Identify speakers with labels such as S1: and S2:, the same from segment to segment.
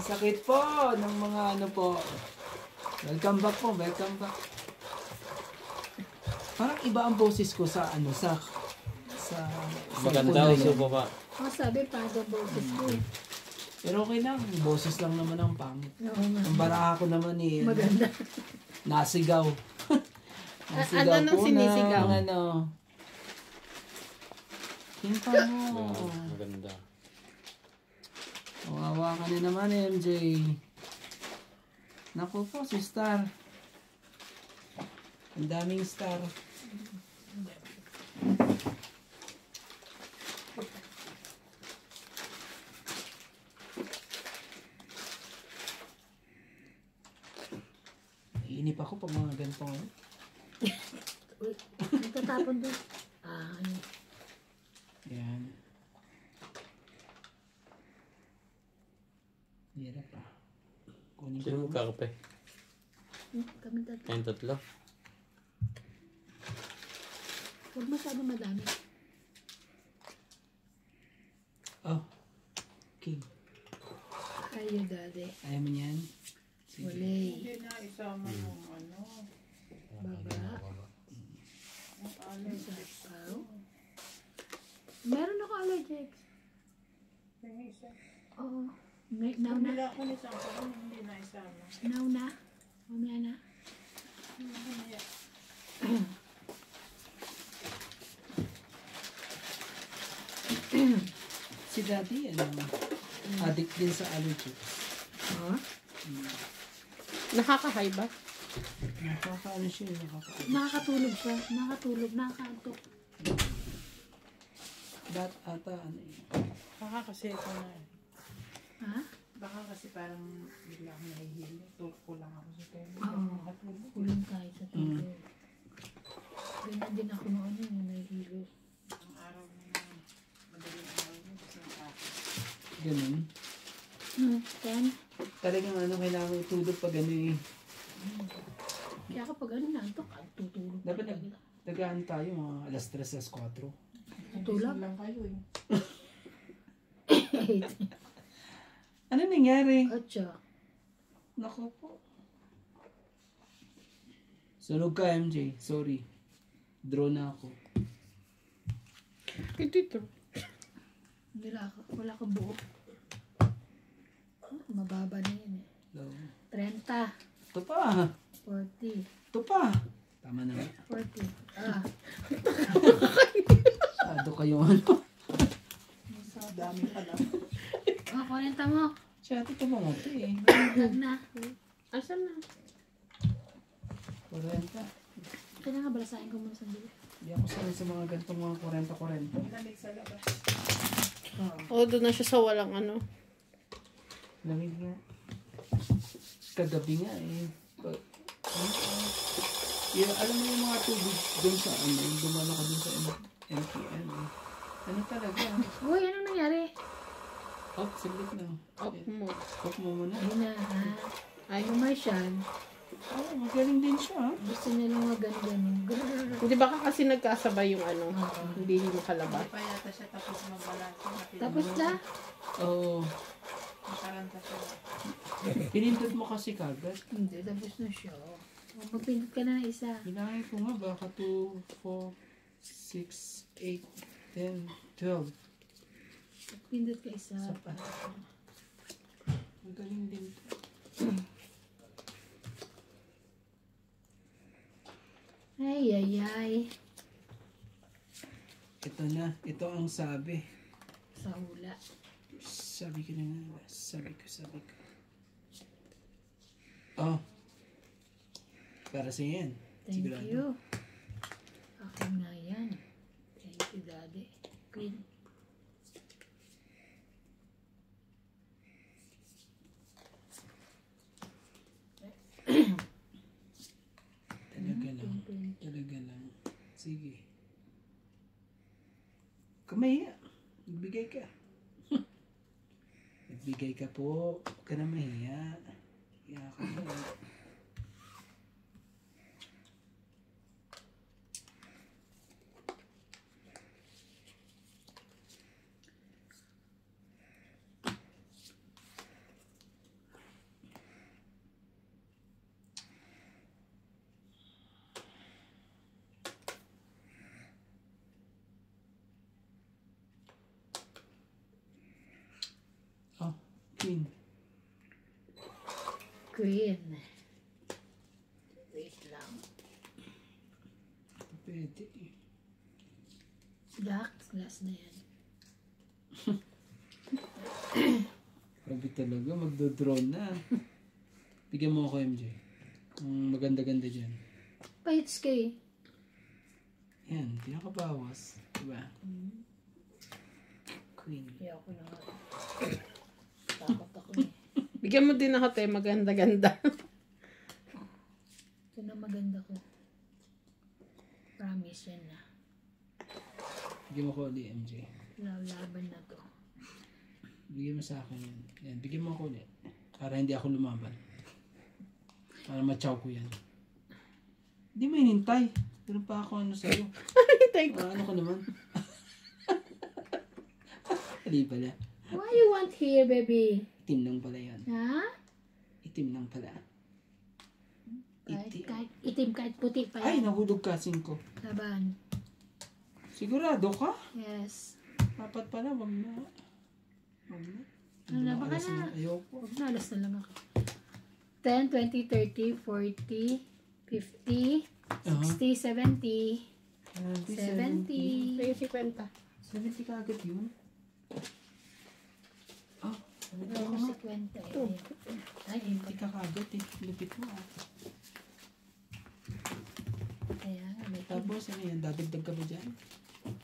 S1: sakit po ng mga ano po. Welcome back po, welcome back. Parang iba ang boses ko sa ano, sa
S2: Maganda o subo ba?
S3: Sabi pa ang boses ko eh.
S1: Pero okay lang, boses lang naman ang pangit.
S3: Oo nga.
S1: Ang bara ko naman eh.
S3: Maganda.
S1: Nasigaw.
S4: Ano nang sinisigaw?
S1: Ng ano. Hinta mo.
S2: Maganda.
S1: Kawawa ka na naman, MJ. Naku po, si Star. Ang daming star. Iinip ako pag mga ganito.
S3: Uy, nagtatapon doon. Ano?
S1: Yan. Hirap pa. Kunin ko.
S2: Sino magkakape?
S3: Kami tatlo.
S2: Kayong tatlo?
S3: Huwag masyado madami.
S1: Oh. Okay.
S3: Ayaw, daddy.
S1: Ayaw mo yan?
S3: Wala.
S4: Hindi na isama yung ano.
S3: Baba.
S4: Ang alin.
S3: Sapaw. Meron ako allergics.
S4: Yung isa.
S3: Oo. Now na.
S4: Wala ko na isang pa, hindi na isama.
S3: Now na. Mamaya na.
S1: Si Daddy, ano, addict din sa allergies.
S3: Huh?
S4: Nakaka-high ba?
S1: Nakakaano siya, nakaka-addict.
S3: Nakakatulog siya. Nakakatulog. Nakakaantok.
S1: Dat ata, ano eh.
S4: Baka kasi ito na.
S3: Ha?
S4: Baka kasi parang bigla akong nahihilo. Tulko lang ako sa pera.
S3: Oo.
S4: Nakatulog.
S3: Kulang tayo sa tulog. Ganyan din ako noon yung nahihilo.
S4: Ang araw na naman. Madaling araw na. Kasi nakaka.
S1: Ganun.
S3: Then,
S1: Talagang ano, kailangan itulog pag ano eh.
S3: kaya kapag ano naantok, tutulog.
S1: Dapat
S3: talaga.
S1: tagaan tayo mga alas 3, alas 4.
S3: Tulog?
S4: lang kayo eh.
S1: Ano nangyari?
S3: Atsa.
S1: Naku po. Sunog ka, MJ. Sorry. Draw na ako.
S4: Ito.
S3: Wala ka buo. Mababa na yun eh.
S1: Low.
S3: 30.
S1: Ito pa.
S3: 40.
S1: Ito pa. Tama na nga.
S3: 40. Ah.
S1: Sado kayo ano.
S4: Dami pala.
S3: Oh, 40 mo.
S1: Siya, ito mga ito eh.
S3: Vlog na.
S4: Asan na?
S1: 40.
S3: Kaya nga balasahin ko muna sandali.
S1: Hindi ako sanay sa mga ganitong mga 40-40.
S4: Lamig sa labas.
S5: Oo, doon na siya sa walang ano.
S1: Lamig nga. Kagabi nga eh. Yung, alam mo yung mga tubig doon sa ano, dumalo ka doon sa MTN eh. Ano talaga?
S3: Uy, anong nangyari?
S1: Oh, saglit lang.
S5: Off mo.
S1: Off mo muna.
S3: Ayun na, ha?
S5: Ay,
S3: Commercial.
S1: Oh, magaling din siya.
S3: Gusto niya lang mag-gano-gano. Grrrr.
S5: hindi ba kasi nagkasabay yung ano?
S3: Oo.
S5: Hindi makalabas.
S4: Hindi pa yata siya tapos magbalansa.
S3: Tapos na?
S1: Oo.
S4: Makaranta siya.
S1: Pinindot mo kasi kagad.
S3: Hindi, tapos na siya. Oh, magpindot ka na ng isa.
S1: Bilangin ko nga baka 2, 4, 6, 8, 10, 12.
S3: Magpindot ka isa.
S1: Isa pa. Magaling din.
S3: Ay, ay, ay.
S1: Ito na. Ito ang sabi.
S3: Sa hula.
S1: Sabi ko na nga. Sabi ko. Oh. Para sa yan.
S3: Thank
S1: Sigurado.
S3: you. Akin na yan. Thank you, Daddy. Queen.
S1: Talaga lang. Sige. Kamaya. Nagbigay ka. Nagbigay ka po. Huwag ka na mahiya. Hiya ka na. queen.
S3: Queen. Wait lang.
S1: Pwede.
S3: Jack, last na yan.
S1: Grabe talaga, magdo-drone na. Bigyan mo ako, MJ. Ang maganda-ganda dyan.
S3: Pahits kay.
S1: Yan, pinakabawas. Diba? Queen.
S3: Kaya ako na nga. Takot ako eh.
S5: Bigyan mo din ako, te. Maganda-ganda.
S3: Ito na maganda ko. Promise yan na.
S1: Bigyan mo ko ulit, MJ.
S3: Laban na to.
S1: Bigyan mo sa akin yan. Yan, bigyan mo ako ulit. Para hindi ako lumaban. Para ma-chow ko yan. Hindi mo hinintay. Pero pa ako ano sa'yo.
S5: Hintay ko.
S1: Ano ka naman? Hindi pala.
S3: What you want here, baby?
S1: Itim lang pala yan.
S3: Ha?
S1: Itim lang pala.
S3: Kahit itim, kahit puti pa
S1: Ay,
S3: yan.
S1: nahulog ka, 5.
S3: Laban.
S1: Sigurado ka?
S3: Yes.
S1: Dapat pala, wag na. Wag na.
S3: Ano, baka
S1: Alas
S3: na.
S1: Ayoko.
S3: Huwag na, alas na lang ako. 10, 20, 30, 40, 50, 60, 70, 70.
S5: May 50.
S1: 70 ka agad yun? Ah,
S3: Ano si Kwenta eh. Ay,
S1: hindi ka kagad eh. Lupit mo ah.
S3: kaya nga may
S1: Tapos ano yan, dadagdag ka ba dyan?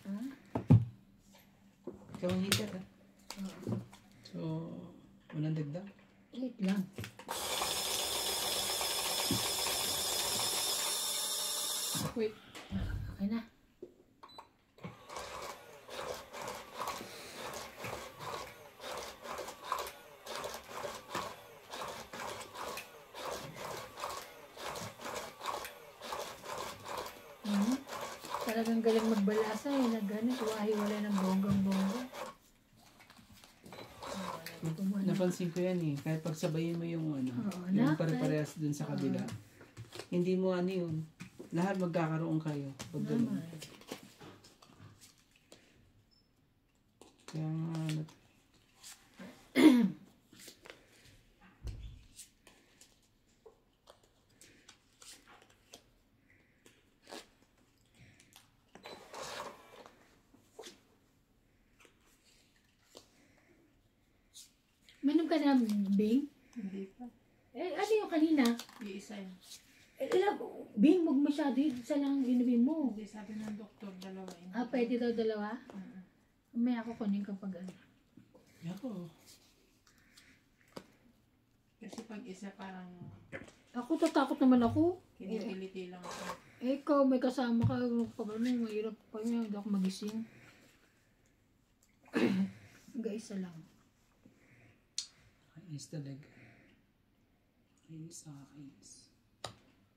S3: Ha?
S1: Ikaw ang hitter ah.
S3: Oo.
S1: So, walang dagdag.
S3: Wait lang.
S5: Wait.
S3: Okay na. Talagang galing magbalasa eh. Nagano, wala ng bonggang-bongga.
S1: Napansin ko yan eh. Kahit pagsabayin mo yung ano,
S3: Oo,
S1: yung
S3: na,
S1: pare-parehas dun sa kabila. Hindi mo ano yun. Lahat magkakaroon kayo. Pag ganun.
S3: Naman.
S1: Kaya nga ano.
S3: Minom ka na, Bing?
S4: Hindi pa.
S3: Eh, ano yung kanina?
S4: Iisa yan.
S3: Eh, Bing, wag masyado yun. Isa lang inumin mo.
S4: Hindi, sabi ng doktor, dalawa yun.
S3: Ah, pwede daw dalawa? May ako kunin kapag ano.
S1: Yako.
S4: Kasi pag isa parang
S3: Ako, tatakot naman ako.
S4: kinipiliti lang ako.
S3: Eh, ikaw, may kasama ka. Pag ano, mahirap pa niya. Hindi ako magising. Hanggang lang.
S1: Kainis talaga. Kainis sa kainis.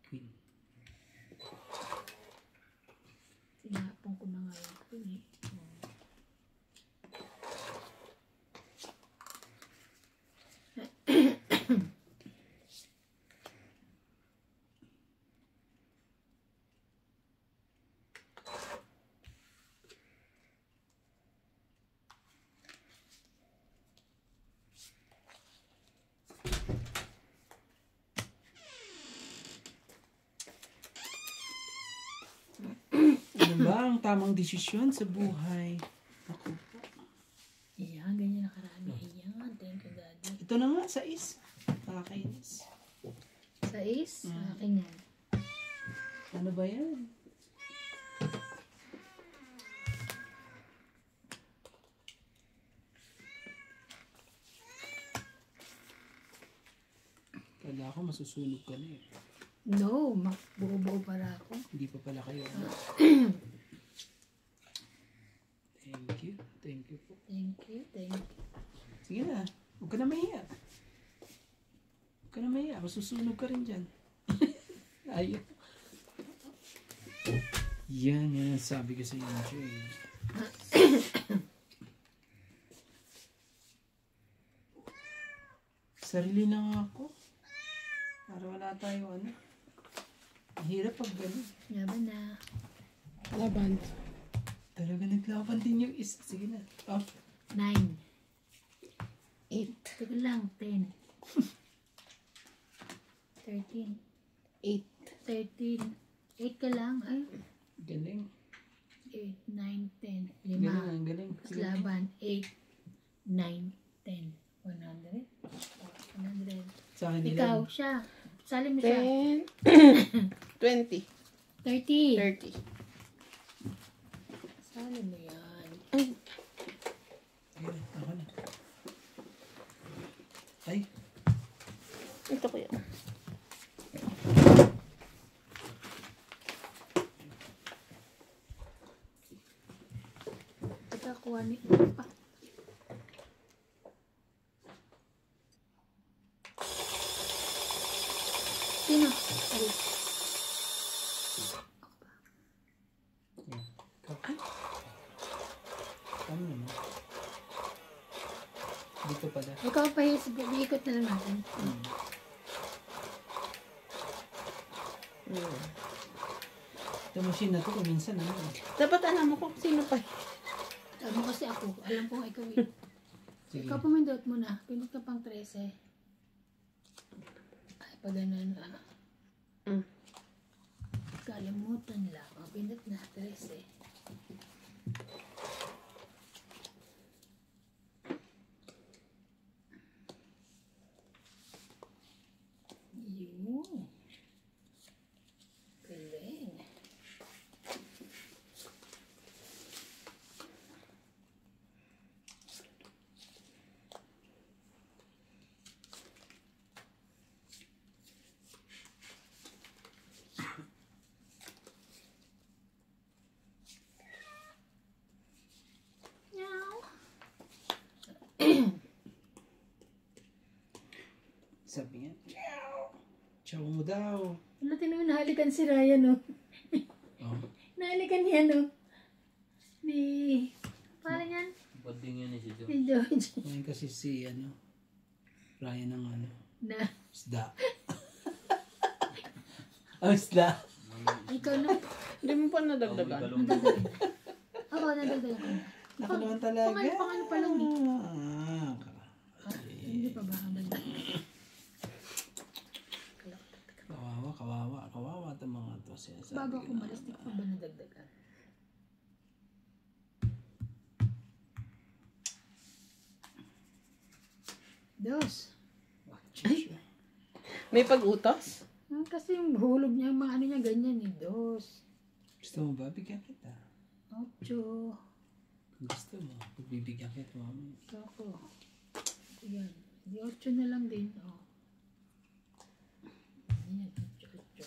S1: Queen.
S3: Tinapon ko na nga yung queen eh.
S1: Ano ba ang tamang desisyon sa buhay? Ako po.
S3: Ayan, ganyan nakarami. Ayan, thank you, Daddy.
S1: Ito na nga, 6. Nakakainis.
S3: Sa is, akin yan.
S1: Ano ba yan? Kala ko masusunog ka na eh.
S3: No, buo-buo para ako.
S1: Hindi pa pala kayo. Thank you. Thank you po.
S3: Thank you, thank you.
S1: Sige na. Huwag ka na mahiya. Huwag ka na mahiya. Masusunog ka rin dyan. Ayaw. Yan ang sabi ko sa inyo, Jay. Sarili na nga ako. Para wala tayo ano. Ang hirap pag gano'n.
S3: Laban na.
S5: Laban.
S1: Talaga naglaban din yung isa. Sige na. Oh.
S3: 9.
S5: 8.
S3: Teka lang, 10. 13.
S5: 8.
S3: 13. 8 ka lang. Ay,
S1: Galing.
S3: 8, 9, 10.
S1: Galing,
S3: 5.
S1: ang galing.
S3: Mas laban. 8, 9, 10. 100. 100.
S1: Sa akin
S3: Ikaw,
S1: nila.
S3: siya. Sali mo siya.
S5: 10. 20.
S3: 30.
S5: 30.
S3: Sali mo yan.
S1: Ayun, ako na. Ay,
S5: Ito ko yan.
S3: Ito, kuha ni... Ah. Sino? Ay,
S1: ano naman? Dito pala.
S3: ikaw pa yung ikot na lang natin.
S1: Ito machine na to, kuminsan ano.
S5: Dapat alam mo kung sino pa.
S3: Alam mo kasi ako. Alam kong ikaw eh.
S1: Sige.
S3: Ikaw pumindot mo na. Pindot ka pang 13. Ay, pag ganun ah. Kalimutan lang. O, pindot na. 13. Yun. Galing. Meow.
S1: Sabi nga, chow mo daw.
S3: Wala, tinawin nahalikan si Ryan, no?
S1: Oh.
S3: Nahalikan niya, no? Ni... Parang yan?
S2: Bading yan si Jo.
S3: Ni George.
S1: Ngayon kasi si, ano, Ryan ng ano,
S3: Na.
S1: isda. Oh, isda.
S3: Ikaw na.
S5: Hindi mo pa nadagdagan.
S3: Nadagdagan. Oo, nadagdagan ko na.
S1: Ako naman talaga.
S3: Pang ano pa lang eh.
S1: Ah,
S3: Hindi pa ba ang dagdagan?
S1: kawawa itong mga to. Sinasabi
S3: Bago
S1: ko
S3: ako
S1: na.
S3: malas, di ko pa ba nadagdagan? Dos.
S1: Ay!
S5: May pag-utos?
S3: Kasi yung hulog niya, yung mga ano niya, ganyan eh. Dos.
S1: Gusto mo ba? Bigyan kita.
S3: Ocho.
S1: Gusto mo? Pagbibigyan kita, mami.
S3: Ako. Yan. Di ocho na lang din. Oh. Yan, ocho, ocho.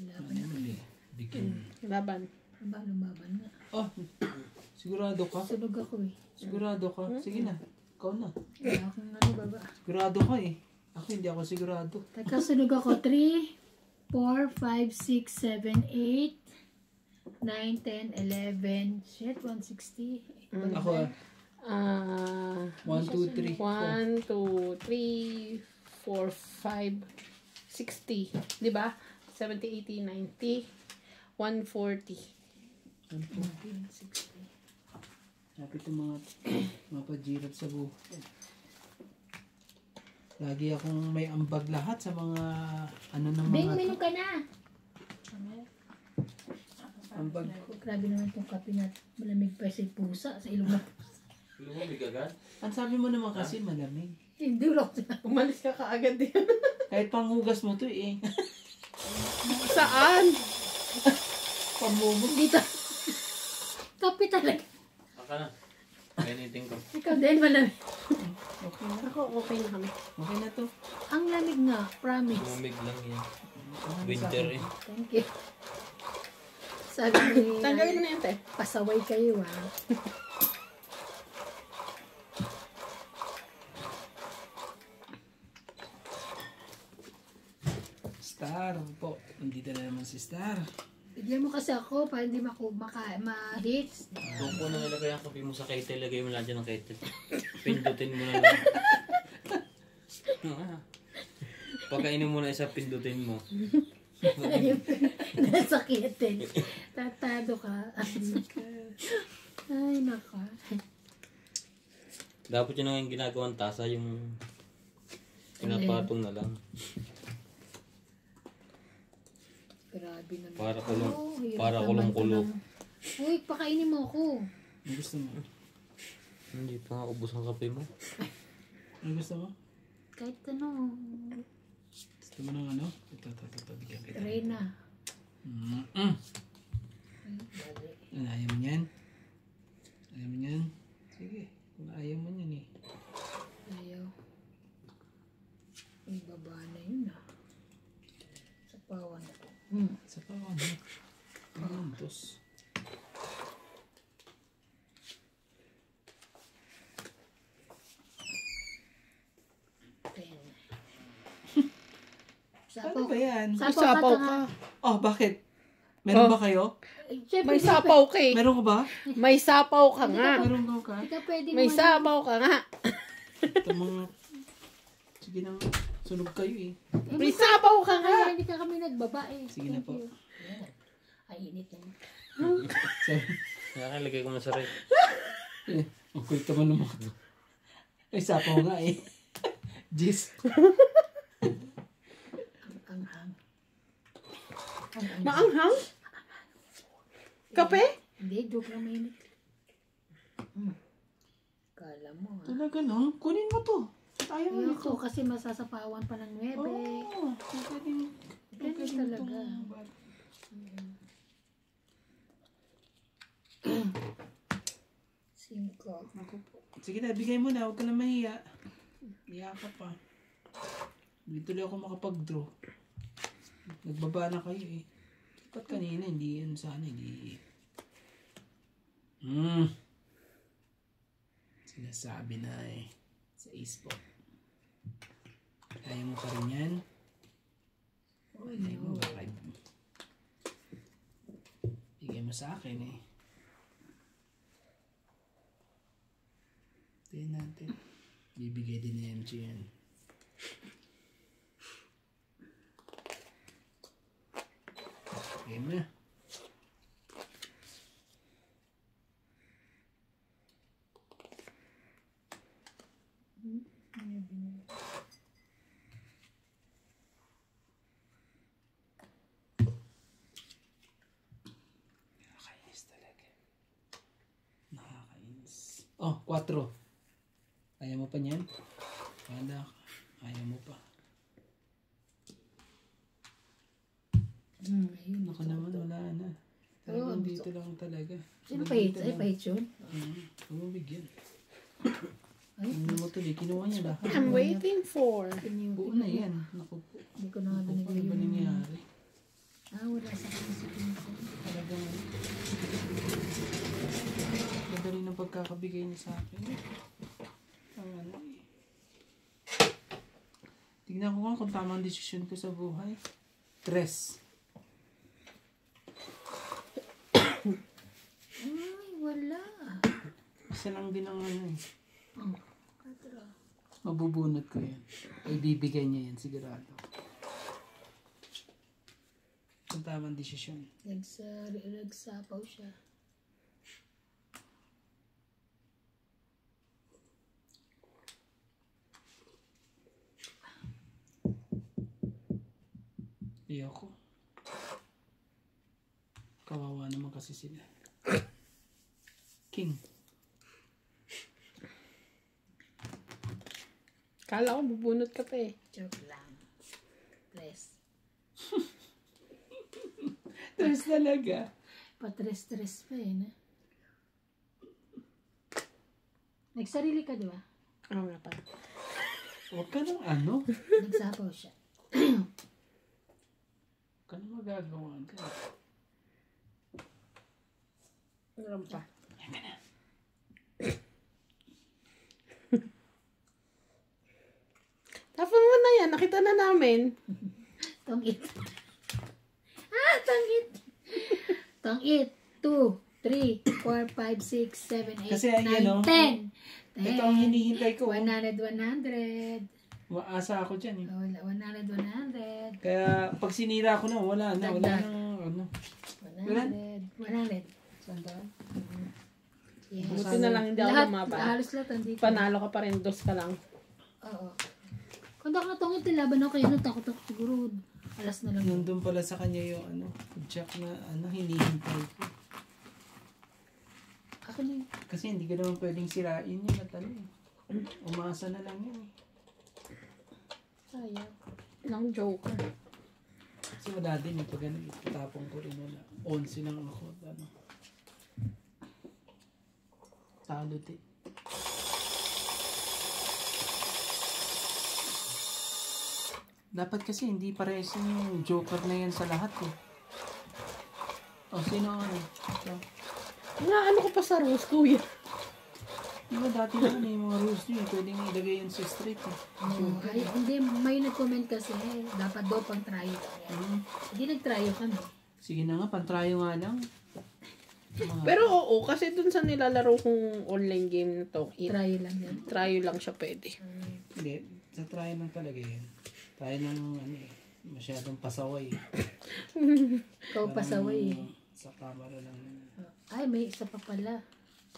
S3: Laban na kayo.
S1: Bigyan.
S5: Laban.
S3: Lumaban na.
S1: Oh, sigurado ka?
S3: Sunog ako eh.
S1: Sigurado ka? Sige na. Ikaw na.
S3: Wala akong ano baba.
S1: Sigurado ka eh. Ako hindi ako sigurado.
S3: Teka, sunog ako. 3, 4, 5, 6, 7, 8, 9, 10, 11. Shit, 160.
S1: Ako ah. 1, 2, 3.
S5: 1, 2, 3, 4, 5, 60. Di ba? 70, 80, 90, 140.
S3: 60.
S1: Kapit yung mga pajirap sa buhay. Lagi akong may ambag lahat sa mga ano ng
S3: Bing,
S1: mga
S3: minom ka na.
S1: ambag.
S3: Grabe naman itong kape na malamig pa si pusa sa ilong na.
S2: Lumamig agad?
S1: Ang sabi mo naman kasi malamig.
S3: Hindi wala ko na.
S5: Umalis ka kaagad din.
S1: Kahit panghugas mo to eh.
S5: Saan?
S1: Pamumog.
S3: Dito. Kape talaga.
S2: Aka na. Gamitin ko.
S3: Ikaw din malamig.
S1: Okay na.
S5: Ako, okay na kami.
S1: Okay na to.
S3: Ang lamig nga, promise.
S2: Lumamig lang yan.
S1: Okay na
S2: Winter
S1: sa akin.
S2: eh.
S3: Thank you. Sabi ni
S5: Tanggalin mo na yan, te.
S3: pasaway kayo ah.
S1: Star po. Nandito na naman si Star.
S3: Bigyan mo kasi ako para hindi ma-hits.
S2: Kung po nang ilagay ang kape mo sa kettle, lagay mo lang dyan ng kettle. Pindutin mo na lang. Pagkainin mo na isa, pindutin mo.
S3: Nasakitin. Tatado ka. Ay, naka.
S2: Dapat yun ang ginagawang tasa, yung pinapatong na lang.
S3: Grabe naman.
S2: Para
S3: Hirap naman
S2: kulong-kulo.
S3: to ng- Uy, pakainin mo ako.
S1: Ano gusto mo?
S2: Hindi pa nga ubos ang kape mo.
S1: Ano gusto mo?
S3: Kahit ano,
S1: Gusto mo ng ano? Ito, bigyan kita.
S3: try na.
S1: Mm-mm.
S3: Mali.
S1: Ano, ayaw mo yan? Ayaw mo yan? Sige, kung ayaw mo yan eh.
S3: Ayaw. Ay, baba na yun ah. Sa pawan ako.
S1: Sa pa ano? Ano dos?
S3: Ten.
S1: Ano ba yan?
S5: May sapaw ka.
S1: Oh, bakit? Meron ba kayo?
S5: May sapaw ka eh.
S1: Meron ka ba?
S5: May sapaw ka nga.
S1: Meron ka?
S3: Hindi ka pwede
S5: May
S3: naman.
S5: sapaw ka nga.
S1: Ito mga... Sige nang sunog kayo eh.
S5: May sapaw ka nga.
S3: Kaya hindi ka kami nagbaba eh.
S1: Sige na po.
S3: Yan. Ay, init naman.
S1: Sorry.
S2: Nakalagay ko na sa rep.
S1: Eh, ang kulit ka man naman. Ay, sapaw nga eh. Jis.
S3: Ang hang.
S5: Maanghang? Kape?
S3: Hindi, joke lang mainit. Kala mo ha.
S1: Talaga no? Kunin mo to. Ayaw mo
S3: Ayoko
S1: nito.
S3: kasi masasapawan pa ng 9.
S1: Oo. Pwedeng...
S3: Ganun talaga. Cinco.
S1: Sige na, bigay mo na. Huwag ka na mahiya. Hiya ka pa. Hindi tuloy ako makapag-draw. Nagbaba na kayo eh. Ba't kanina hindi yan sana hindi... Sinasabi na eh. Sa Ace po. Kaya mo pa rin yan. Kaya mo bakit? Bigay mo sa akin eh. Tingnan natin. Bibigay din ni MG yan. Game na. Nakakainis talaga. Nakakainis. Oh, 4. Ayaw mo pa niyan? Wala ka. Ayaw mo pa.
S3: Ayun.
S1: Ako naman, wala na. Talagang dito lang talaga.
S3: Sino pa hit? Ay, pa hit yun?
S1: Huwag mo bigyan.
S3: Ay,
S1: Hindi mo tuloy. Kinuha niya lahat.
S5: I'm waiting for.
S1: Buo na yan. Naku po.
S3: hindi ko na nga
S1: Naku po,
S3: binigay
S1: ano ba
S3: yung...
S1: nangyari?
S3: Wala sa akin si Pinto.
S1: Talagang... Madali ng pagkakabigay niya sa akin. Ang ano eh. Tignan ko nga kung tama ang desisyon ko sa buhay. 3.
S3: Ay, wala.
S1: Isa lang din ang ano eh.
S3: Katro.
S1: Mabubunot ko yan. Ay bibigay niya yan sigurado. Kung tama ang desisyon.
S3: Nagsapaw siya.
S1: Ayoko. Kawawa naman kasi sila. King.
S5: Kala ko bubunot ka pa eh.
S3: Joke lang. Tres.
S1: 3 talaga.
S3: Patres-tres pa eh, na? Nagsarili ka, di ba?
S5: Oo nga pa.
S1: Huwag ka nang ano.
S3: Nagsapaw siya.
S1: Huwag ka nang magagawa ka.
S5: Meron pa. Tapos mo na yan. Nakita na namin.
S3: Tongit. Tongit. Tongit. 2, 3, 4, 5, 6, 7, 8,
S1: Kasi ang
S3: 9,
S1: ano,
S3: 10.
S1: Ito ang hinihintay ko.
S3: 100, 100.
S1: Maasa ako dyan eh.
S3: 100, 100.
S1: Kaya pag sinira ko na, wala na. Wala
S3: Dagdag.
S1: nang ano.
S3: 100. 100. Sandal. Yes.
S5: Buti na lang hindi ako
S3: Lahat,
S5: lumaban.
S3: halos lahat nandito.
S5: Panalo ka pa rin, dos ka lang.
S3: Oo. Kung ako natungin, tilaban ako kayo, takot ako siguro. Alas na lang.
S1: Nandun pala sa kanya yung jack na hinihintay ko.
S3: Ako na yun.
S1: Kasi hindi ka naman pwedeng sirain yun at umasa na lang yun.
S5: Sayang. Ilang joker.
S1: Kasi wala din yung pag itapong ko rin wala. 11 lang ako. Talo din. Dapat kasi hindi parehas yung joker na yan sa lahat eh. O sino ito?
S5: Nga, ano ko pa sa rose, kuya?
S1: Diba dati na yung mga rules nyo, pwedeng ilagay yun sa straight eh.
S3: Ay, hindi, may nag-comment kasi, dapat daw pang tryo. Hindi nag-tryo kami.
S1: Sige na nga, pantrayo nga lang.
S5: Pero oo, kasi dun sa nilalaro kong online game na to,
S3: Tryo lang yan.
S5: try lang siya pwede.
S1: Hindi, sa try lang talaga yan. Try lang masyadong pasaway.
S3: Ikaw pasaway eh.
S1: Sa camera lang.
S3: Ay, may isa pa pala.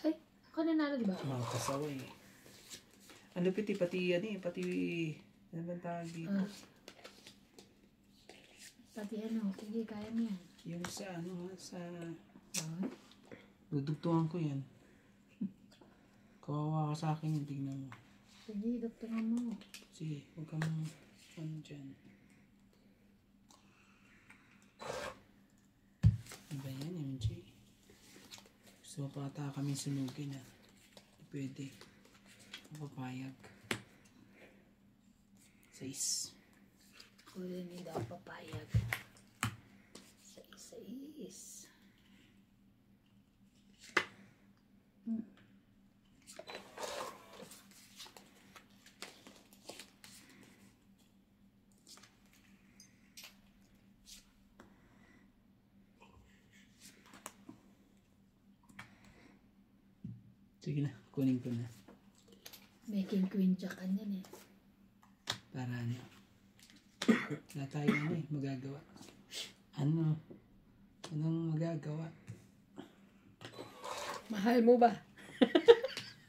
S3: Ay, ako nanalo diba?
S1: Mga pasaway. Ang lupit eh, pati ano bang tawag dito?
S3: Pati sige, kaya mo yan.
S1: Yung sa dudugtungan ko yan. Kawawa ka sa akin yung tignan mo.
S3: Sige, doktoran mo.
S1: Sige, huwag kang dyan. Ano ba yan, MJ? Gusto mo pa ata kami sunugin ah. Hindi pwede. Papayag. 6.
S3: Kung hindi daw papayag. Sa is.
S1: Sige na, kunin ko na.
S3: Making queen jack yan eh.
S1: Para wala tayo magagawa. Anong magagawa?
S5: Mahal mo ba?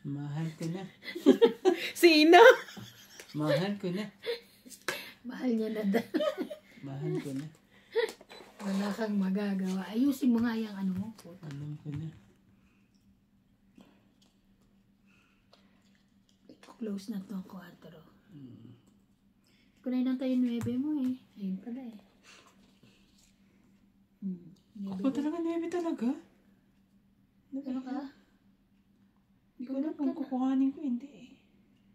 S1: Mahal ko na.
S5: Sino?
S1: Mahal ko na.
S3: Mahal niya na daw.
S1: Mahal ko na.
S3: Wala kang magagawa. Ayusin mo nga yung mo.
S1: Alam ko na.
S3: Close na to ang 4. Kunay lang tayo 9 mo eh. Ayun pala eh.
S1: Ako talaga, 9 talaga?
S3: Ano ka?
S1: Hindi ko alam kung kukuhanin ko, hindi eh.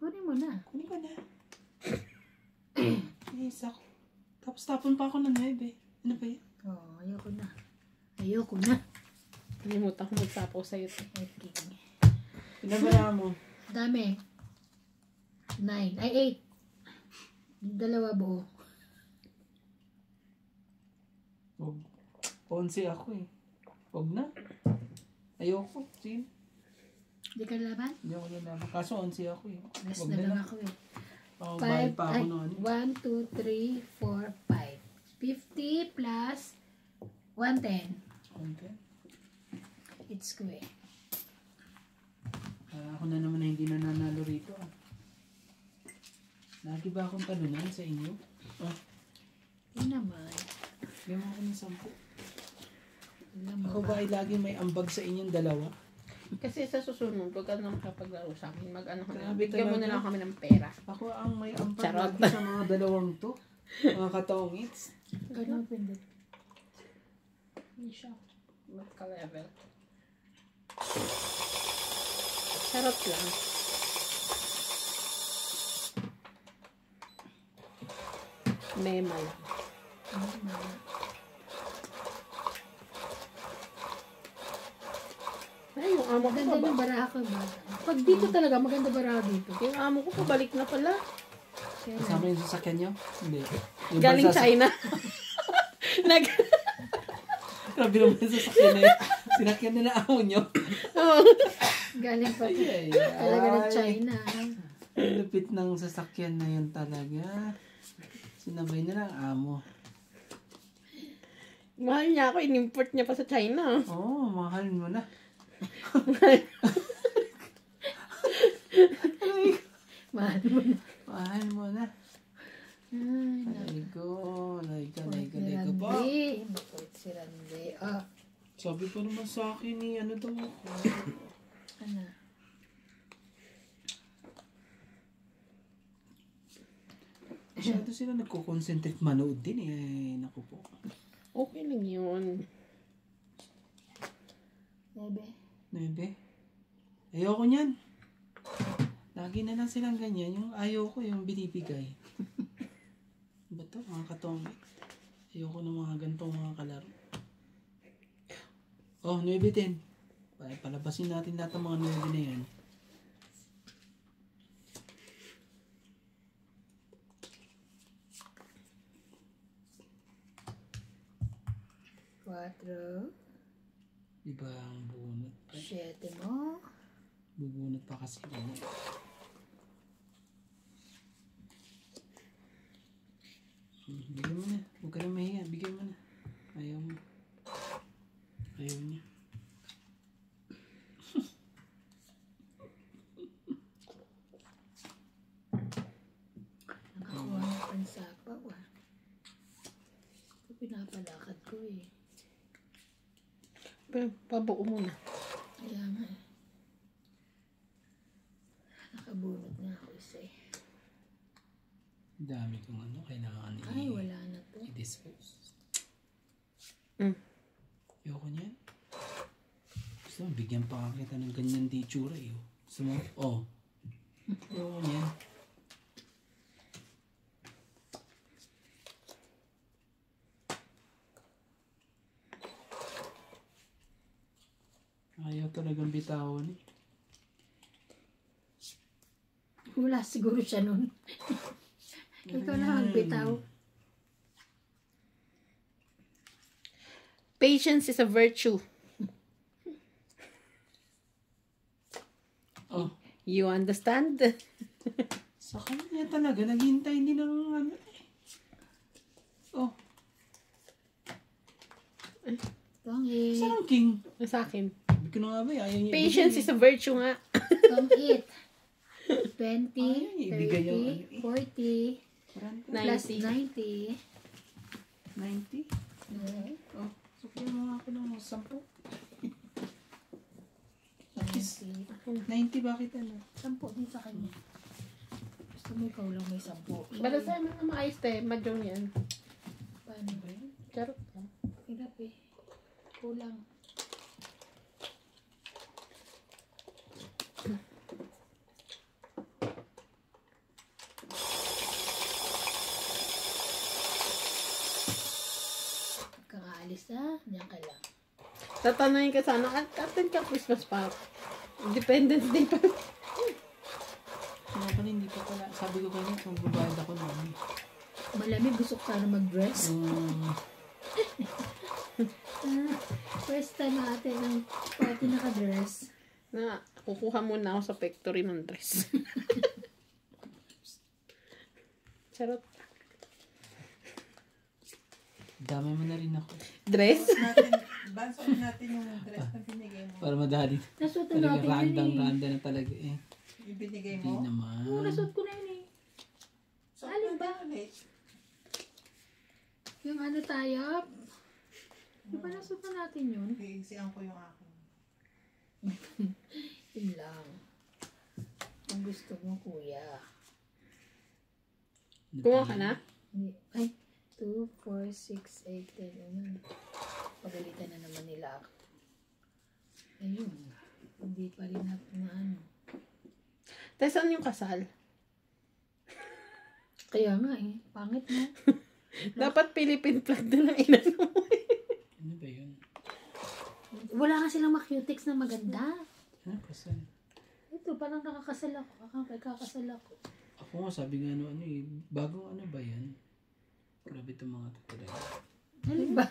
S3: Kunin mo na.
S1: Kunin ko na. Yes, ako. Tapos tapon pa ako ng 9. Ano ba yan?
S3: Oo, ayoko na. Ayoko na.
S5: Kalimutan ko magsapaw sa'yo.
S3: Okay.
S1: Pinabala mo.
S3: Dami. 9. Ay, 8. 2 buo.
S1: Huwag. 11 ako eh. Huwag na. Ayoko. Sige.
S3: Di ka laban?
S1: Hindi ako nalaman. Kaso 11 ako eh.
S3: Less
S1: Huwag
S3: na lang
S1: na.
S3: ako eh.
S1: Bayad pa ako noon.
S3: 1, 2, 3, 4, 5. 50 plus 110.
S1: Okay.
S3: It's square.
S1: Ako na naman na hindi nananalo rito ah. Lagi ba akong talunan sa inyo?
S3: Yun naman.
S1: Bigyan mo ako ng 10.
S3: Alam mo
S1: Ako ba ay lagi may ambag sa inyong dalawa?
S5: Kasi sa susunod, pag ka naman kapaglaro sa amin, mag-ano ka na,
S1: Grabe
S5: bigyan mo
S1: talaga.
S5: na lang kami ng pera.
S1: Ako ang may ambag
S5: Charot.
S1: lagi sa mga dalawang to. Mga katongits.
S3: Ganun pindot.
S5: Hindi siya. Magka-level. Charot lang. Mema lang. Ay, yung amo ko
S3: Maganda
S5: pa
S3: yung baraha ko ba? Pag dito talaga, maganda baraha dito.
S5: Yung amo ko pabalik na pala.
S1: Kasama yung sasakyan nyo? Hindi. Yung
S5: Galing
S1: balsa-
S5: China. Nag...
S1: Grabe naman yung sasakyan na yun. Sinakyan nila amo nyo.
S3: Galing pa
S1: Ay,
S3: talaga ng
S1: ay.
S3: China.
S1: Ang lupit ng sasakyan na yun talaga. Sinabay nila ang amo.
S5: Mahal niya ako, in-import niya pa sa China.
S1: Oo, mahal mo na.
S3: Mahal mo na.
S1: Mahal mo na.
S3: Ay,
S1: Aray ko. Aray ka po.
S3: Randy. Makulit si Randy. Ah,
S1: Sabi pa naman sa akin ni ano daw.
S3: ano?
S1: Masyado sila nagko-concentrate manood din eh. Ay, naku po.
S5: Okay lang yun.
S3: Bebe.
S1: 9. Ayoko niyan. Lagi na lang silang ganyan. Yung ayoko yung binibigay. Ba to? Mga katombe. Ayoko ng mga gantong mga kalaro. Oh, 9-10. Palabasin natin lahat ng mga 9 na yan.
S3: Quatro.
S1: Diba ang bunot pa?
S3: 7 mo.
S1: Bubunot pa kasi yun. Bigyan mo na. Huwag ka na mahiya. Bigyan mo na. Ayaw mo. Ayaw niya.
S3: Nakakuha ng pansapaw ah. Ito pinapalakad ko eh.
S5: Pabuo muna.
S3: Kaya nga eh. Nakabunot na ako isa eh.
S1: Dami kong ano. Kailangan
S3: Ay, wala na to.
S1: i-dispose.
S5: Mm.
S1: Ayoko niyan. Gusto mo, bigyan pa kita ng ganyan di tsura eh. Gusto mo? Oh. Ayoko niyan. Ayaw talagang bitawan eh.
S3: Wala siguro siya nun. Ikaw na magbitaw.
S5: Patience is a virtue.
S1: Oh.
S5: You understand?
S1: Sa kanya talaga, naghintay din ng ano eh. Oh.
S3: Tongit.
S1: Saan ang king?
S5: Sa akin.
S1: Sabi ko na nga ba, ayaw niya
S5: Patience is a virtue nga.
S3: Tongit. 20,
S1: Ay, ibigay yung
S3: 30, 40, plus
S5: 90.
S3: 90.
S1: 90? Oh, sukyan mo nga ako ng 10. Nakis. 90, bakit ano?
S3: 10 din sa kanya. Gusto mo ikaw lang may 10.
S5: Bala sa'yo mga maayos tayo. Madyong yan.
S3: Paano ba yun?
S5: Charot ka.
S3: Hirap eh. Kulang. Kakaalis na, diyan ka lang.
S5: Tatanungin ka sana, atin ka Christmas pa. Independence Day pa.
S1: Nga pala, hindi pa pala. Sabi ko kanina, kung babayad ako namin.
S3: Malamig, gusto ko sana mag-dress. First time natin ng party naka-dress.
S5: Na, kukuha muna ako sa factory ng dress. Charot.
S1: Dami mo na rin ako.
S5: Dress?
S4: Bansuin natin yung dress na binigay mo.
S1: Para madali.
S3: Nasuot na
S1: Talaga
S3: natin yun eh.
S1: randang-randa na talaga eh.
S4: Yung binigay
S1: Hindi
S4: mo.
S1: naman.
S3: Oo, nasuot ko na yun eh.
S4: So,
S3: Alin ba?
S4: ulit.
S3: Yung ano tayo? Di ba nasuot na natin yun?
S4: Iigsian ko yung akin.
S3: Yun lang. Ang gusto mo, kuya.
S5: Kuha ka na?
S3: Hindi. Ay, 2, 4, 6, 8, 10. Ayun. Pagalitan na naman nila ako. Ayun. Hindi pa rin na ano.
S5: Tapos saan yung kasal?
S3: Kaya nga eh. Pangit mo.
S5: Dapat Philippine flag na lang inano mo.
S1: Ano ba yun?
S3: Wala nga silang makutics na maganda.
S1: Ano kasal?
S3: Ito, parang nakakasal ako. Kakasal ako.
S1: Ako nga sabi nga ano eh. Bagong ano ba yan? Grabe itong mga ito talaga.
S3: Alin ba?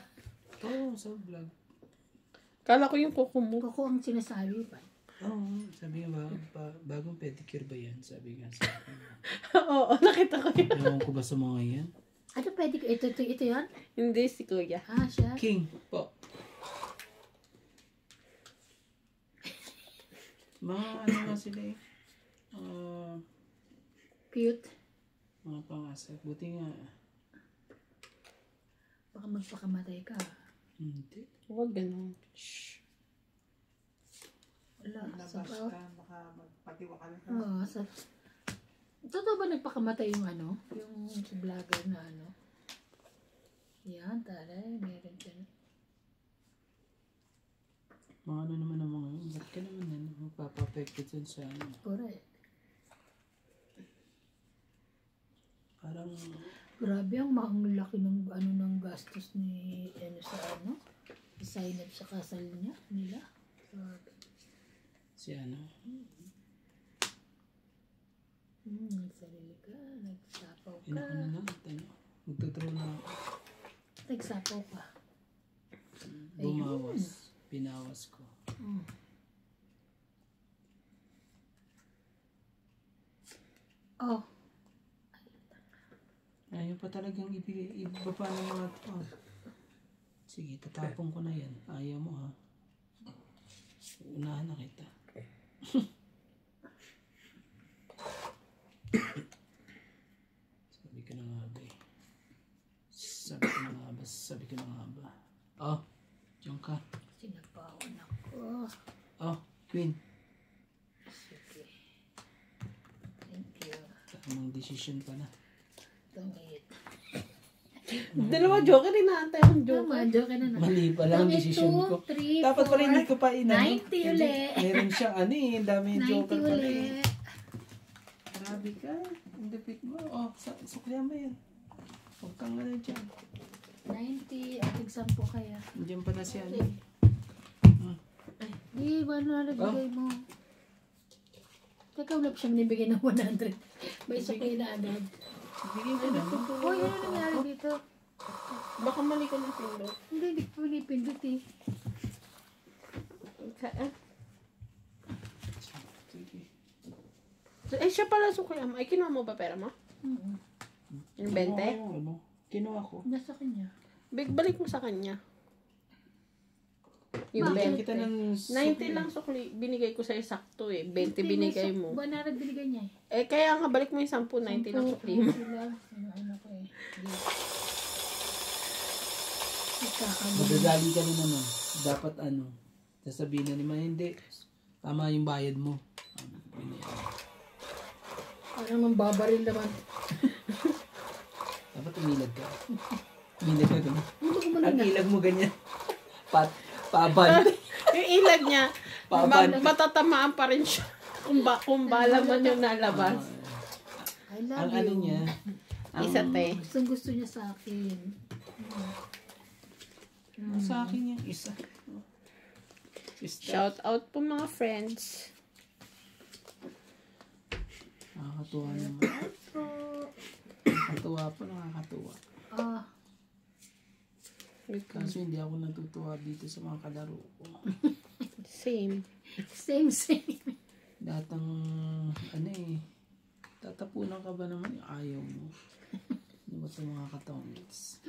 S1: Oo, sa vlog.
S5: Kala ko yung kuko mo.
S3: Ako ang sinasabi pa.
S1: Oo, sabi nga bagong pedicure ba yan? Sabi nga sa akin.
S5: Oo, nakita ko yun.
S1: Ewan ko ba sa mga yan?
S3: Ano pwede ko? Ito yan?
S5: Hindi si kuya.
S3: Ah, siya.
S1: King po. Mga ano nga sila eh.
S3: Cute.
S1: Mga pangasap. Buti nga.
S3: Baka magpakamatay ka.
S1: Hindi.
S5: Huwag ganun.
S3: Wala.
S4: Labas
S3: Sa
S4: ka, baka magpatiwakal ka.
S3: Oo, sa... Totoo ba nagpakamatay yung ano? Yung vlogger na ano? Yan, taray. Meron dyan.
S1: Mga ano naman ang mga yun. Ba't ka naman ano? Magpapapekto dyan sa ano.
S3: Correct.
S1: Parang
S3: Grabe ang laki ng ano ng gastos ni ano sa ano? Sign up sa kasal niya nila. Grabe.
S1: si ano.
S3: Nagsarili ka, nagsapaw ka.
S1: Inako na lang. Ano. Magtuturo na ako.
S3: Nagsapaw ka.
S1: Bumawas. Pinawas ko.
S3: Oh,
S1: Ayaw pa talagang ibaba ng mga to. Sige, tatapon ko na yan. Ayaw mo ha. Unahan na kita. Sabi ko na nga ba eh. Sabi ko na nga ba. Oh, diyan ka.
S3: sinapawan ako.
S1: Oh, Queen.
S3: Sige. Thank you.
S1: Tamang desisyon pa na.
S3: Tungit.
S5: Dalawa joker, inaantay akong joker.
S3: Tama, joke na na.
S1: Mali pala ang desisyon ko.
S3: 2, 3,
S1: Dapat pala hindi ko pa
S3: 90 ulit.
S1: Meron siyang ano eh. Ang dami yung
S3: 90
S1: joker pala eh.
S3: ulit.
S1: Grabe ka. Ang dapit mo. Oh, suklihan mo yan. Huwag kang ano dyan.
S3: 90, at 10 kaya.
S1: Diyan pala si ano.
S3: Di, ano na nagbigay mo? Teka, wala pa siyang nibigay ng 100. May sakay na agad.
S1: Bigay ko na.
S3: Uy, ano nangyari dito?
S5: Baka mali ka ng pindot.
S3: Hindi ko pinipindot eh.
S1: Sige.
S5: Eh, siya pala sukayam. Ay, kinuha mo ba pera mo? Yung 20?
S1: Ano? Kinuha ko.
S3: Nasa kanya.
S5: Balik mo sa kanya. Yung
S1: Bigyan
S5: 20.
S1: kita ng
S5: 90 lang sukli. Binigay ko sa'yo sakto eh. 20 binigay mo.
S3: 100 binigay niya eh.
S5: Eh, kaya nga balik mo yung 10, 90 lang sukli mo.
S3: Sila. Ano ko eh. Ikakabili.
S1: Madadali ka na naman. Dapat ano. Sasabihin na naman, hindi. Tama yung bayad mo.
S3: Parang mambabaril naman.
S1: Dapat umilad ka. Umilad ka ganyan.
S3: Ano
S1: Ang ilag mo ganyan. Paaban.
S5: Yung ilag niya,
S1: Paban.
S5: matatamaan pa rin siya. Kung bala man yung nalabas.
S3: I love
S1: Ang
S3: you.
S1: ano niya.
S5: Isa te.
S3: Gustong gusto niya sa akin.
S1: Sa akin yung isa. Sister.
S5: Shout out po mga friends.
S1: Nakakatuwa naman. Nakakatuwa po, nakakatuwa.
S3: Ah,
S1: Kaso hindi ako natutuwa dito sa mga kalaro ko.
S5: Same.
S3: same.
S1: Lahat ng, ano eh, tatapunan ka ba naman yung ayaw mo? Ano ba ito mga katongits?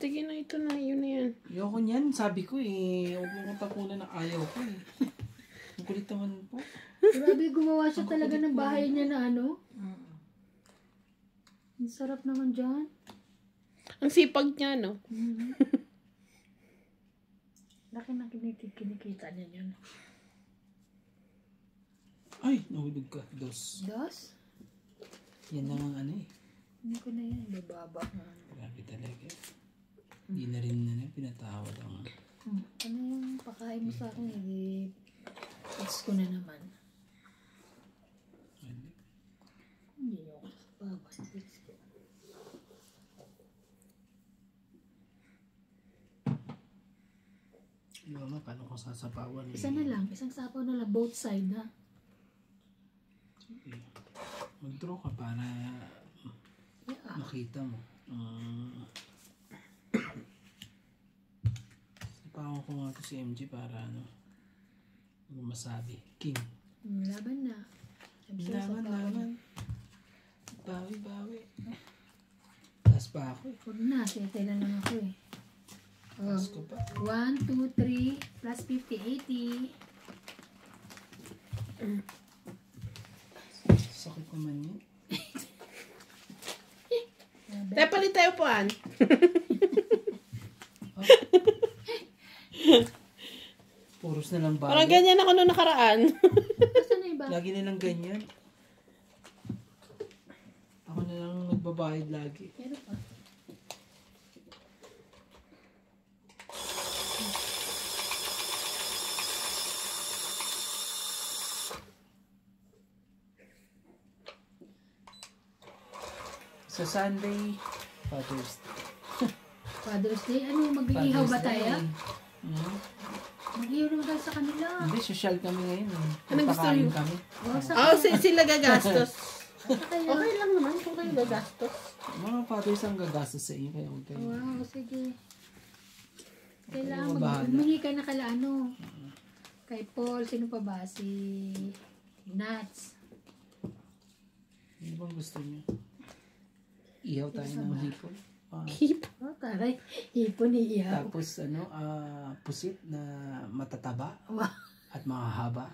S5: Sige na ito na, yun na yan.
S1: Ayoko niyan, sabi ko eh, huwag mo katapunan ng ayaw ko eh. Ang kulit naman po.
S3: Grabe, gumawa siya talaga ng bahay niya na ano. Ang sarap naman dyan.
S5: Ang sipag niya, no?
S3: Laki na kinikita niya yun.
S1: Ay, nahulog ka. Dos.
S3: Das?
S1: Yan lang ang ano eh.
S3: Hindi ko na yan. Bababa na.
S1: Grabe talaga. Hindi na rin na pinatawad ang
S3: Ano yung pakain mo sa akin? Hindi. Text ko na naman. Hindi niyo ako sa baba. Text ko.
S1: Mama, paano ko sasapawan?
S3: Isa na lang. Isang sapaw na lang. Both side ha.
S1: Mag-draw ka para
S3: Yeah.
S1: makita mo. Sapawan ko nga ito si MG para ano masabi. King.
S3: Laban na. I'm sure
S1: Laban,
S3: sapaw.
S1: laban. Bawi. Taas pa ako eh.
S3: Huwag na. Tete na lang ako eh. Oh.
S1: Taas ko pa.
S3: 1, 2, 3, plus 50, 80.
S1: Sakit naman yun.
S5: Tayo palit tayo puan.
S1: Puros na lang
S5: Parang
S1: bagay.
S5: ganyan ako noong nakaraan.
S3: Basta na iba.
S1: Lagi nilang ganyan. Ako na lang nagbabayad lagi.
S3: Meron pa.
S1: Sa Sunday, Father's Day.
S3: Father's Day, ano, mag-iihaw ba
S1: Father's Day.
S3: tayo?
S1: Hmm?
S3: Mag-iihaw naman tayo sa kanila.
S1: Hindi, social kami ngayon.
S5: Anong gusto
S1: Nagpakain
S5: niyo?
S1: kami.
S3: Huwag sa
S5: Oh, sila gagastos.
S3: kaya.
S5: Okay lang naman kung kayo gagastos.
S1: Mga fathers ang gagastos sa inyo, kaya huwag kayo.
S3: Wow, sige. Kailangan
S1: Kayo bahala.
S3: maghumingi ka na kala ano. Kay Paul, sino pa ba? Si Nats.
S1: Ano bang gusto niyo? Ihaw tayo ng hipon.
S5: Keep.
S3: Oh, taray. Hipon ni ihaw.
S1: Tapos pusit na matataba
S3: Wow.
S1: at mahahaba.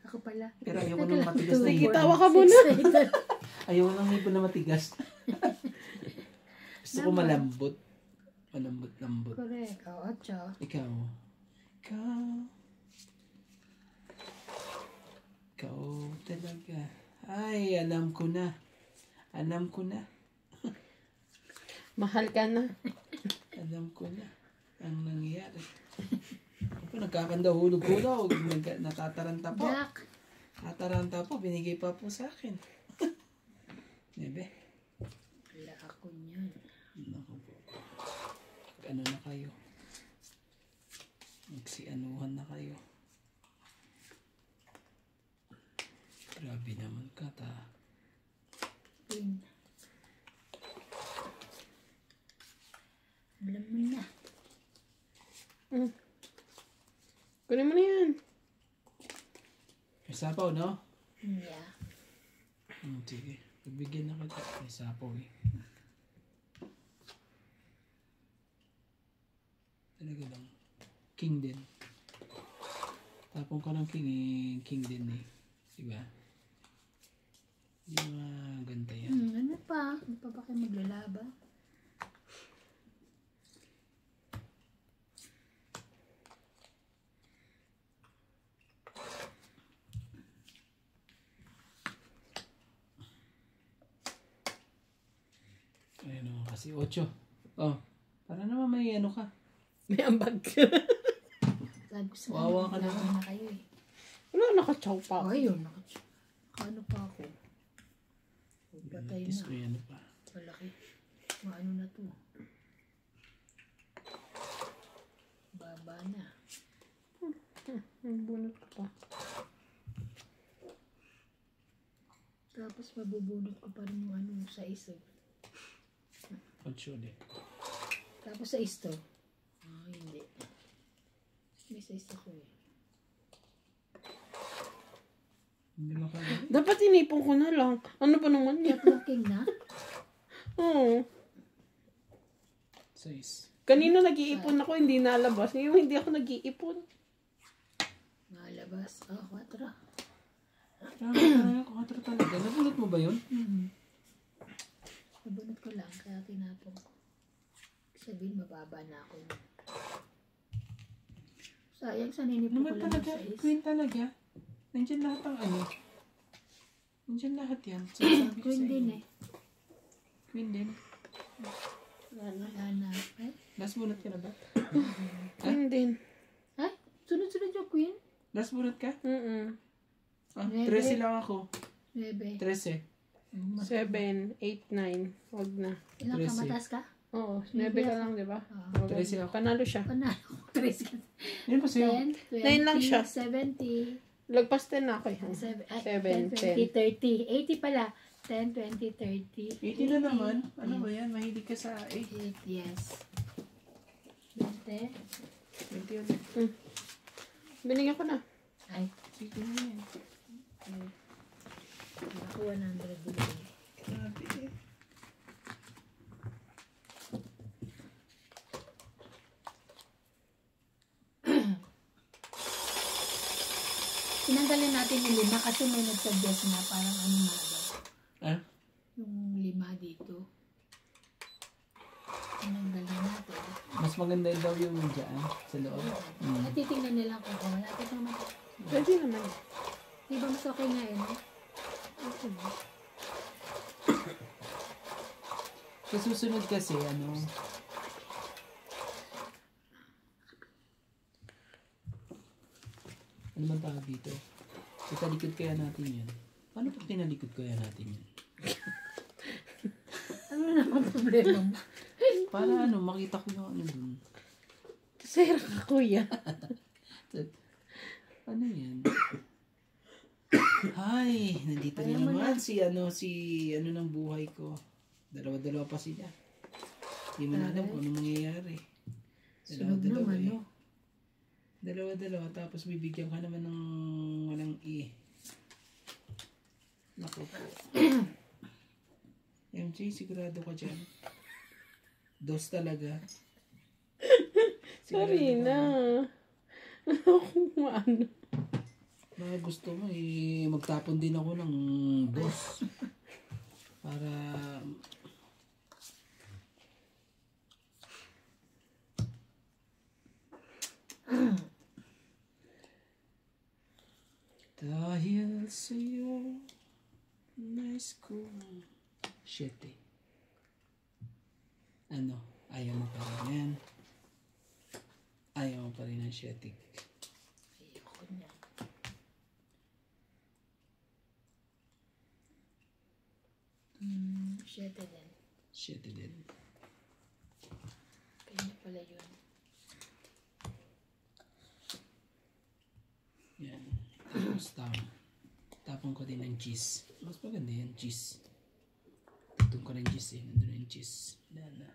S3: Ako pala.
S1: Pero ayoko ng matigas na
S5: Sige,
S1: hipon.
S5: tawa ka muna.
S1: Ayoko ng hipon na matigas. Gusto ko malambot. Malambot-lambot.
S3: Correct. Oo, chow.
S1: Ikaw. Ikaw talaga. Ay, alam ko na. Alam ko na.
S5: Mahal ka na.
S1: Alam ko na. Ang nangyayari. Ako, nagkakandahulog ko daw. Natataranta po.
S3: Jack.
S1: Nataranta po. Binigay pa po sa akin. Nebe.
S3: Wala ako niyan.
S1: Naku po. Ano na kayo? Magsianuhan na kayo. Grabe naman ka ta.
S3: Queen. Alam mo na.
S5: Kunin mo na yan.
S1: May sapaw, no?
S3: Yeah.
S1: Sige. Pagbigyan na kita. May sapaw eh. Talaga lang. King din. Tapong ka ng king eh. King din eh. Diba? Hindi maganda yan.
S3: Ano pa? Ano pa ba kayo maglalaba?
S1: Ayun naman kasi. 8. Oh. Para naman may ano ka.
S5: May ambag.
S3: Sabi ko sa
S1: Wawa ka
S3: kanila,
S1: naman.
S3: "Laban na kayo eh."
S5: Wala, nakachaw pa.
S3: Ayun, ano pa ako? Patay
S1: Kiss ko
S3: na.
S1: yan pa.
S3: Malaki. Maano na to? Baba na.
S5: Bunot ka pa.
S3: Tapos mabubunot ko pa rin yung ano sa iso.
S1: 8 ulit.
S3: Tapos sa isto. Hindi. May sa isto ko eh.
S1: Hindi makagano.
S5: Dapat inipon ko na lang. Ano ba naman yan?
S3: Tatlong king na?
S5: Oo.
S1: 6.
S5: Kanina nag-iipon ako, hindi nalabas. Ngayon hindi ako nag-iipon.
S3: Nalabas. Oh, 4.
S1: Grabe tayo. 4 talaga. Nabulot mo ba yun?
S3: Nabunot ko lang, kaya tinapon ko. Sabihin, mababa na ako. Sayang, sa ninipon ko
S1: Naman
S3: lang
S1: talaga.
S3: sa is.
S1: Queen talaga. Nandiyan lahat ang ano. Nandiyan lahat yan. Sinasabi ko
S3: Queen
S1: sa
S3: din
S1: inyo.
S3: eh.
S1: Queen din.
S3: Wala na. Ay?
S1: Last bunot ka na ba?
S5: Queen din.
S3: Ay? Sunod-sunod yung queen?
S1: Last bunot ka? Ah,
S3: Nuebe.
S1: 13 lang ako.
S3: 9.
S1: 13.
S5: 7, 8, 9. Huwag na.
S3: Ilang ka?
S1: 13.
S3: Mataas ka?
S5: Oo, 9 ka lang, di ba?
S3: Oo.
S1: 13 ako.
S5: Panalo siya.
S3: Panalo. 3 ka.
S1: Yun pa sa'yo.
S3: 10,
S5: 9 lang siya.
S3: 70.
S5: Lagpas 10 na ako eh.
S3: 7,
S5: 7,
S3: 10, 20, 30. 80 pala. 10, 20, 30.
S1: 80 na naman. Ano ba yan? Mahilig ka sa 8.
S3: 8, yes. 20.
S1: 20 ulit.
S5: Binigyan ko na.
S3: Ay,
S1: Sige na yan.
S3: ako 100 bilhin.
S1: Grabe eh.
S3: Tinanggalin natin yung 5 kasi may nag-suggest na parang ano nga daw.
S1: Ah?
S3: Yung 5 dito. Tinanggalin natin.
S1: Mas maganda daw yung dyan sa loob.
S3: At titingnan nila kung wala. Ito naman.
S5: Pwede naman.
S3: Di ba mas okay nga yun?
S1: Sa susunod kasi, ano, ano man tawag dito? Italikod kaya natin yan. Paano pag tinalikod kaya natin yan?
S3: Ano naman problema mo?
S1: Para ano, makita ko yung ano dun.
S5: Sira ka, kuya.
S1: Ano yan? Hi! Nandito na naman si ano ng buhay ko. Dalawa-dalawa pa sila. Hindi mo na alam kung ano mangyayari.
S3: Sunog
S1: Dalawa-dalawa
S3: naman,
S1: eh.
S3: no?
S1: Dalawa-dalawa, tapos bibigyan ka naman ng walang E. Naku po. MJ, sigurado ka dyan. Dos talaga.
S5: Sorry
S1: Sigurado ka
S5: na. Kung ano.
S1: Mga gusto mo magtapon din ako ng dos. Para dahil sa'yo nice ko. Shit eh. Ano? Ayaw mo pa rin yan. Ayaw mo pa rin ang shit eh.
S3: Ayoko niya. Siyete din.
S1: Shit eh din.
S3: Kanya pala yun.
S1: Yan. Tapos tapon ko din ng cheese. Mas maganda yan, cheese. Tutong ko ng cheese eh. Nandun yung cheese. Lala.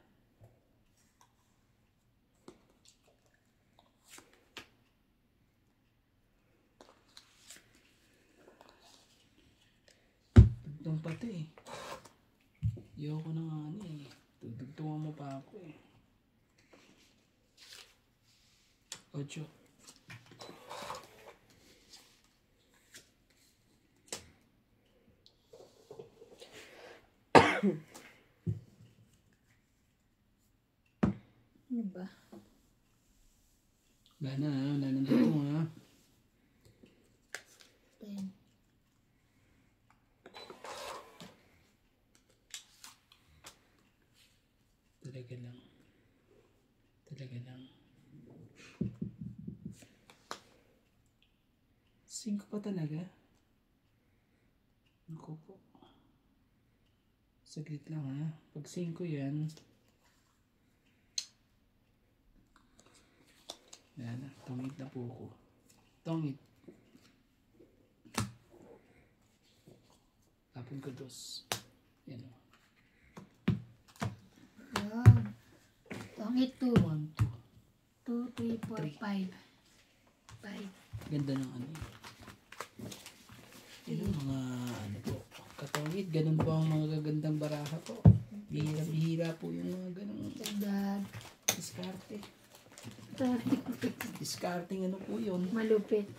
S1: Tugtong pati eh. Ayoko na nga ano eh. Tutugtungan mo pa ako eh. 8.
S3: Ano ba?
S1: Wala na ha. Wala nang dutong ha.
S3: 10.
S1: Talaga lang. Talaga lang. 5 pa talaga. Naku po. Saglit lang ha. Pag 5 yan. Yan na. Tungit na po ko. Tungit. Tapon ko 2. Yan o.
S3: Yan. Tongit 2.
S1: 1, 2.
S3: 2, 3, 4, 5. 5.
S1: Ganda ng ano. Yan ang mga ano po. Katungit. Ganun po ang mga gagandang baraha po. Bihira po yung mga ganun.
S3: Tagdag.
S1: Diskarte. Discarding ano po yun.
S3: Malupit.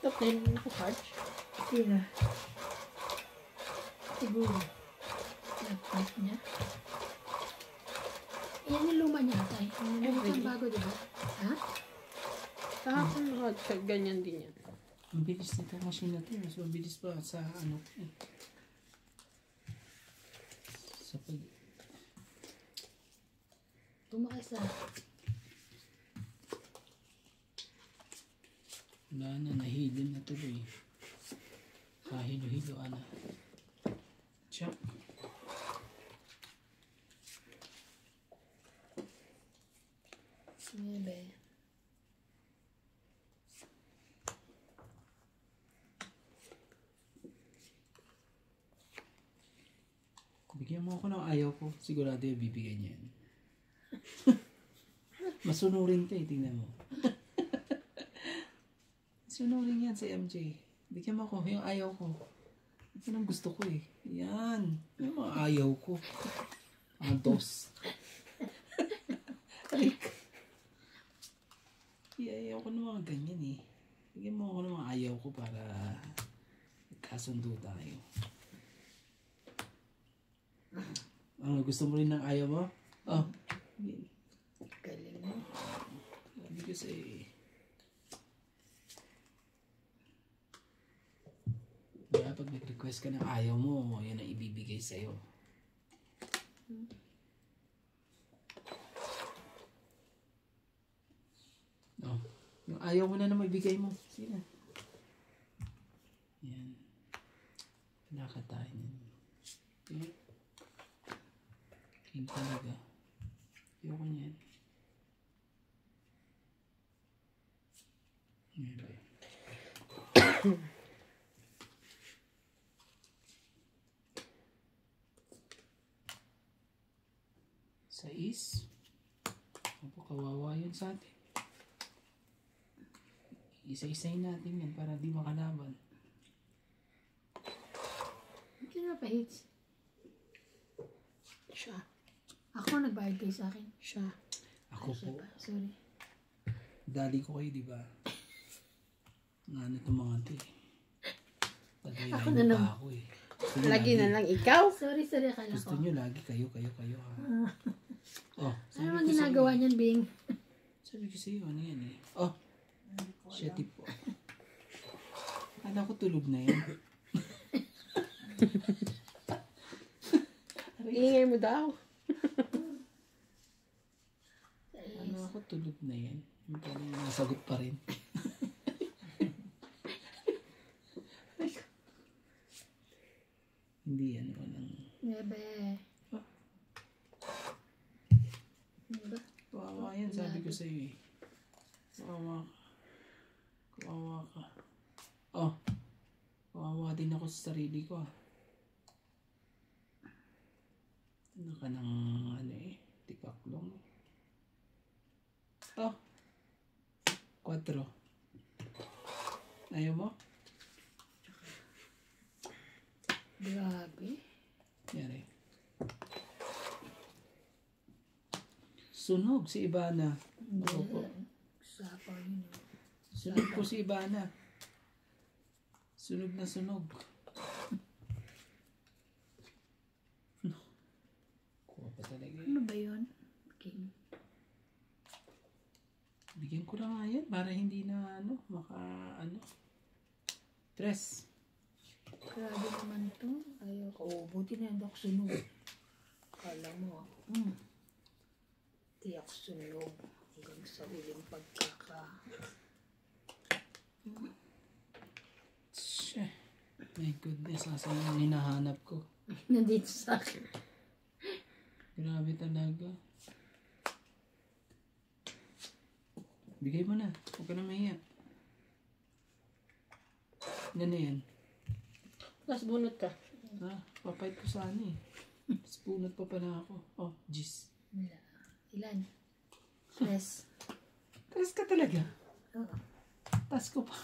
S5: Laptop na yun ako charge.
S3: Sira. Siguro. Laptop niya. Yan yung luma niya tay. Yung bago diba? Ha?
S5: Kahapon ganyan din yan.
S1: Ang bilis nito machine na ito. Mas mabilis pa sa ano. Sa pag...
S3: Tumakas na.
S1: Wala na. Nahilo na tuloy. Kahilo-hilo ana. Tiyak.
S3: Maybe.
S1: Bigyan mo ako ng ayaw ko. Sigurado yung bibigyan niya yan. Masunurin to eh. Tingnan mo. Mas Sunurin yan si MJ. Bigyan mo ako yung ayaw ko. Yan ang gusto ko eh. Yan. Yung mga ayaw ko. Ang dos. Ayaw ko ng mga ganyan eh. Bigyan mo ako ng mga ayaw ko para magkasundo tayo. Gusto mo rin ng ayaw mo? Oh.
S3: Galing mo.
S1: Sabi ko sa'yo eh. Kaya pag nag-request ka ng ayaw mo, yan ang ibibigay sa'yo. Oh, yung ayaw mo na maibigay mo. Sige na. Yan. Palakad tayo niyan. Okay. King talaga. Ayoko niyan. Ngayon. Sais. Opo, kawawa yun sa atin. Isa-isayin natin yan para di makalaban.
S3: Sino pa hits?
S5: Siya.
S3: Ako nagbayad kayo sa akin.
S5: Siya.
S1: Ako
S3: Ay, siya
S1: po.
S3: pa. Sorry.
S1: Dali ko kayo, di ba? Ano itong mga ito eh.
S3: Ako na
S1: Tagay
S3: naman.
S1: pa ako eh. Gusto nyo
S5: Lagi na lang ikaw.
S3: Sorry, akala
S1: Gusto
S3: ko.
S1: nyo lagi kayo ha. Oh,
S3: Ano naman ginagawa niyan, Bing?
S1: Sabi ko sa'yo, ano yan eh. Oh, shitty po. Kala ko tulog na yan.
S5: Iingay mo daw.
S1: Ano ako tulog na yan. Yung pala yung nasagot pa rin. Hindi yan, walang...
S3: Nebe. Ano ba?
S1: Kawawa yan, sabi ko sa'yo eh. Kawawa ka. Kawawa ka. Oh, kawawa din ako sa sarili ko ah. Ano ka ng ano eh, tipaklong. Oh, 4. Ayaw mo?
S3: Grabe.
S1: Yari. Sunog si Ibana. Opo.
S3: Sapaw yun.
S1: Sunog po si Ibana. Sunog na sunog. Kuha pa talaga eh.
S3: Ano ba yun? King.
S1: Bigyan ko lang nga yan para hindi na ano, Tres.
S3: Grabe naman to. Ayaw ko. Oh, buti na hindi ako sunog. Kala mo. Hindi ako sunog. Hanggang sa huling pagkaka.
S1: Shit. My goodness, asan yung hinahanap ko?
S3: Nandito sa akin.
S1: Grabe talaga. Bigay mo na. Huwag ka na mahiya. Yan na yan.
S5: Tapos bunot ka.
S1: Papayat ko sana eh. Spunot pa pala ako. Oh, jeez.
S3: Wala. Ilan? Tres.
S1: Tres ka talaga.
S3: Oo.
S1: Tas ko pa.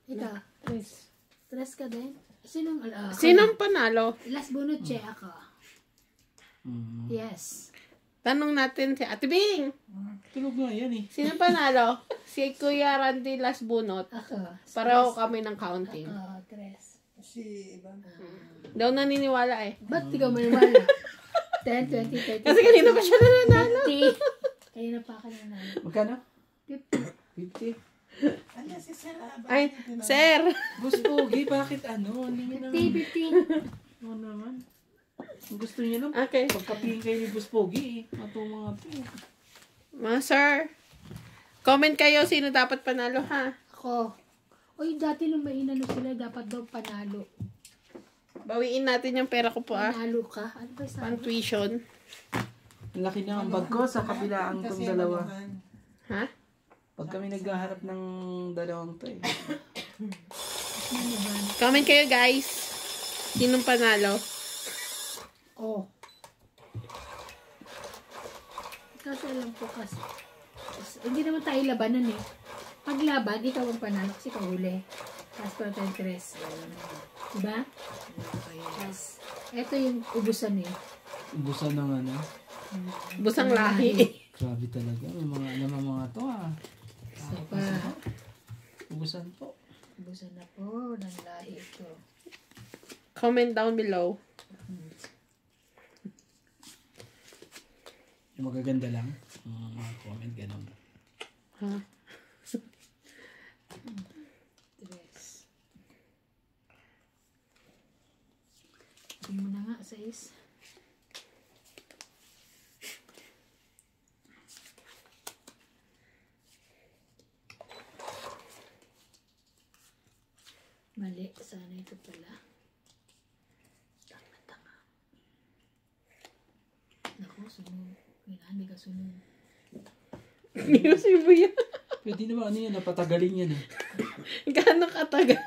S3: Ikaw.
S5: Tres.
S3: Tres ka din? Sinong
S5: Sinong panalo?
S3: last bunot siya ako. Yes.
S5: Tanong natin si Ate Bing.
S1: Tulog nga yan eh.
S5: Sino panalo? Si Kuya Randy last bunot.
S3: Ako.
S5: Pareho kami ng counting.
S3: Tres.
S5: Daw naniniwala eh.
S3: Ba't ikaw maniwala? 10, 20, 30,
S5: Kasi kanina pa siya nananalo.
S3: 50. Kanina pa ka nanalo.
S1: Magkano?
S3: 50.
S1: 50.
S5: Ay, sir.
S1: Boss Pogi, bakit ano? Hindi nyo naman.
S3: 50.
S1: Ano naman? Ang gusto niya lang.
S5: Okay.
S1: Pagkapingin kayo ni Boss Pogi eh. Mato mga to.
S5: Mga sir, comment kayo sino dapat panalo ha.
S3: Ako. Uy, dati nung may inano sila, dapat daw panalo.
S5: Bawiin natin yung pera ko po ah.
S3: Panalo ka? Ano ba sabi?
S5: Pang tuition.
S1: Laki na ang bag ko sa kabilaan tong dalawa.
S5: Ha?
S1: Pag kami naghaharap ng dalawang to eh.
S5: Comment kayo guys. Sinong panalo?
S3: Oh. Kasi alam ko kasi. Hindi naman tayo labanan eh. Paglaban, ikaw ang panalo kasi kahuli. Tapos para tayong tres. Diba? Yes. Ito yung ubusan eh.
S1: Ubusan ng ano.
S5: Busang lahi.
S1: Grabe talaga. May mga alam ang mga to ah.
S3: Isa pa.
S1: Ubusan po.
S3: Ubusan na po ng lahi ito.
S5: Comment down below.
S1: Yung magaganda lang. Mga comment, gano'n.
S5: Ha?
S3: Tres. Hindi mo na nga, 6. Mali. Sana ito pala. Tama. Naku, sunod. Hindi ka sunod.
S5: Hindi mo sibuya.
S1: Pwede naman ano yan, napatagalin yan ah.
S5: Gaano katagal?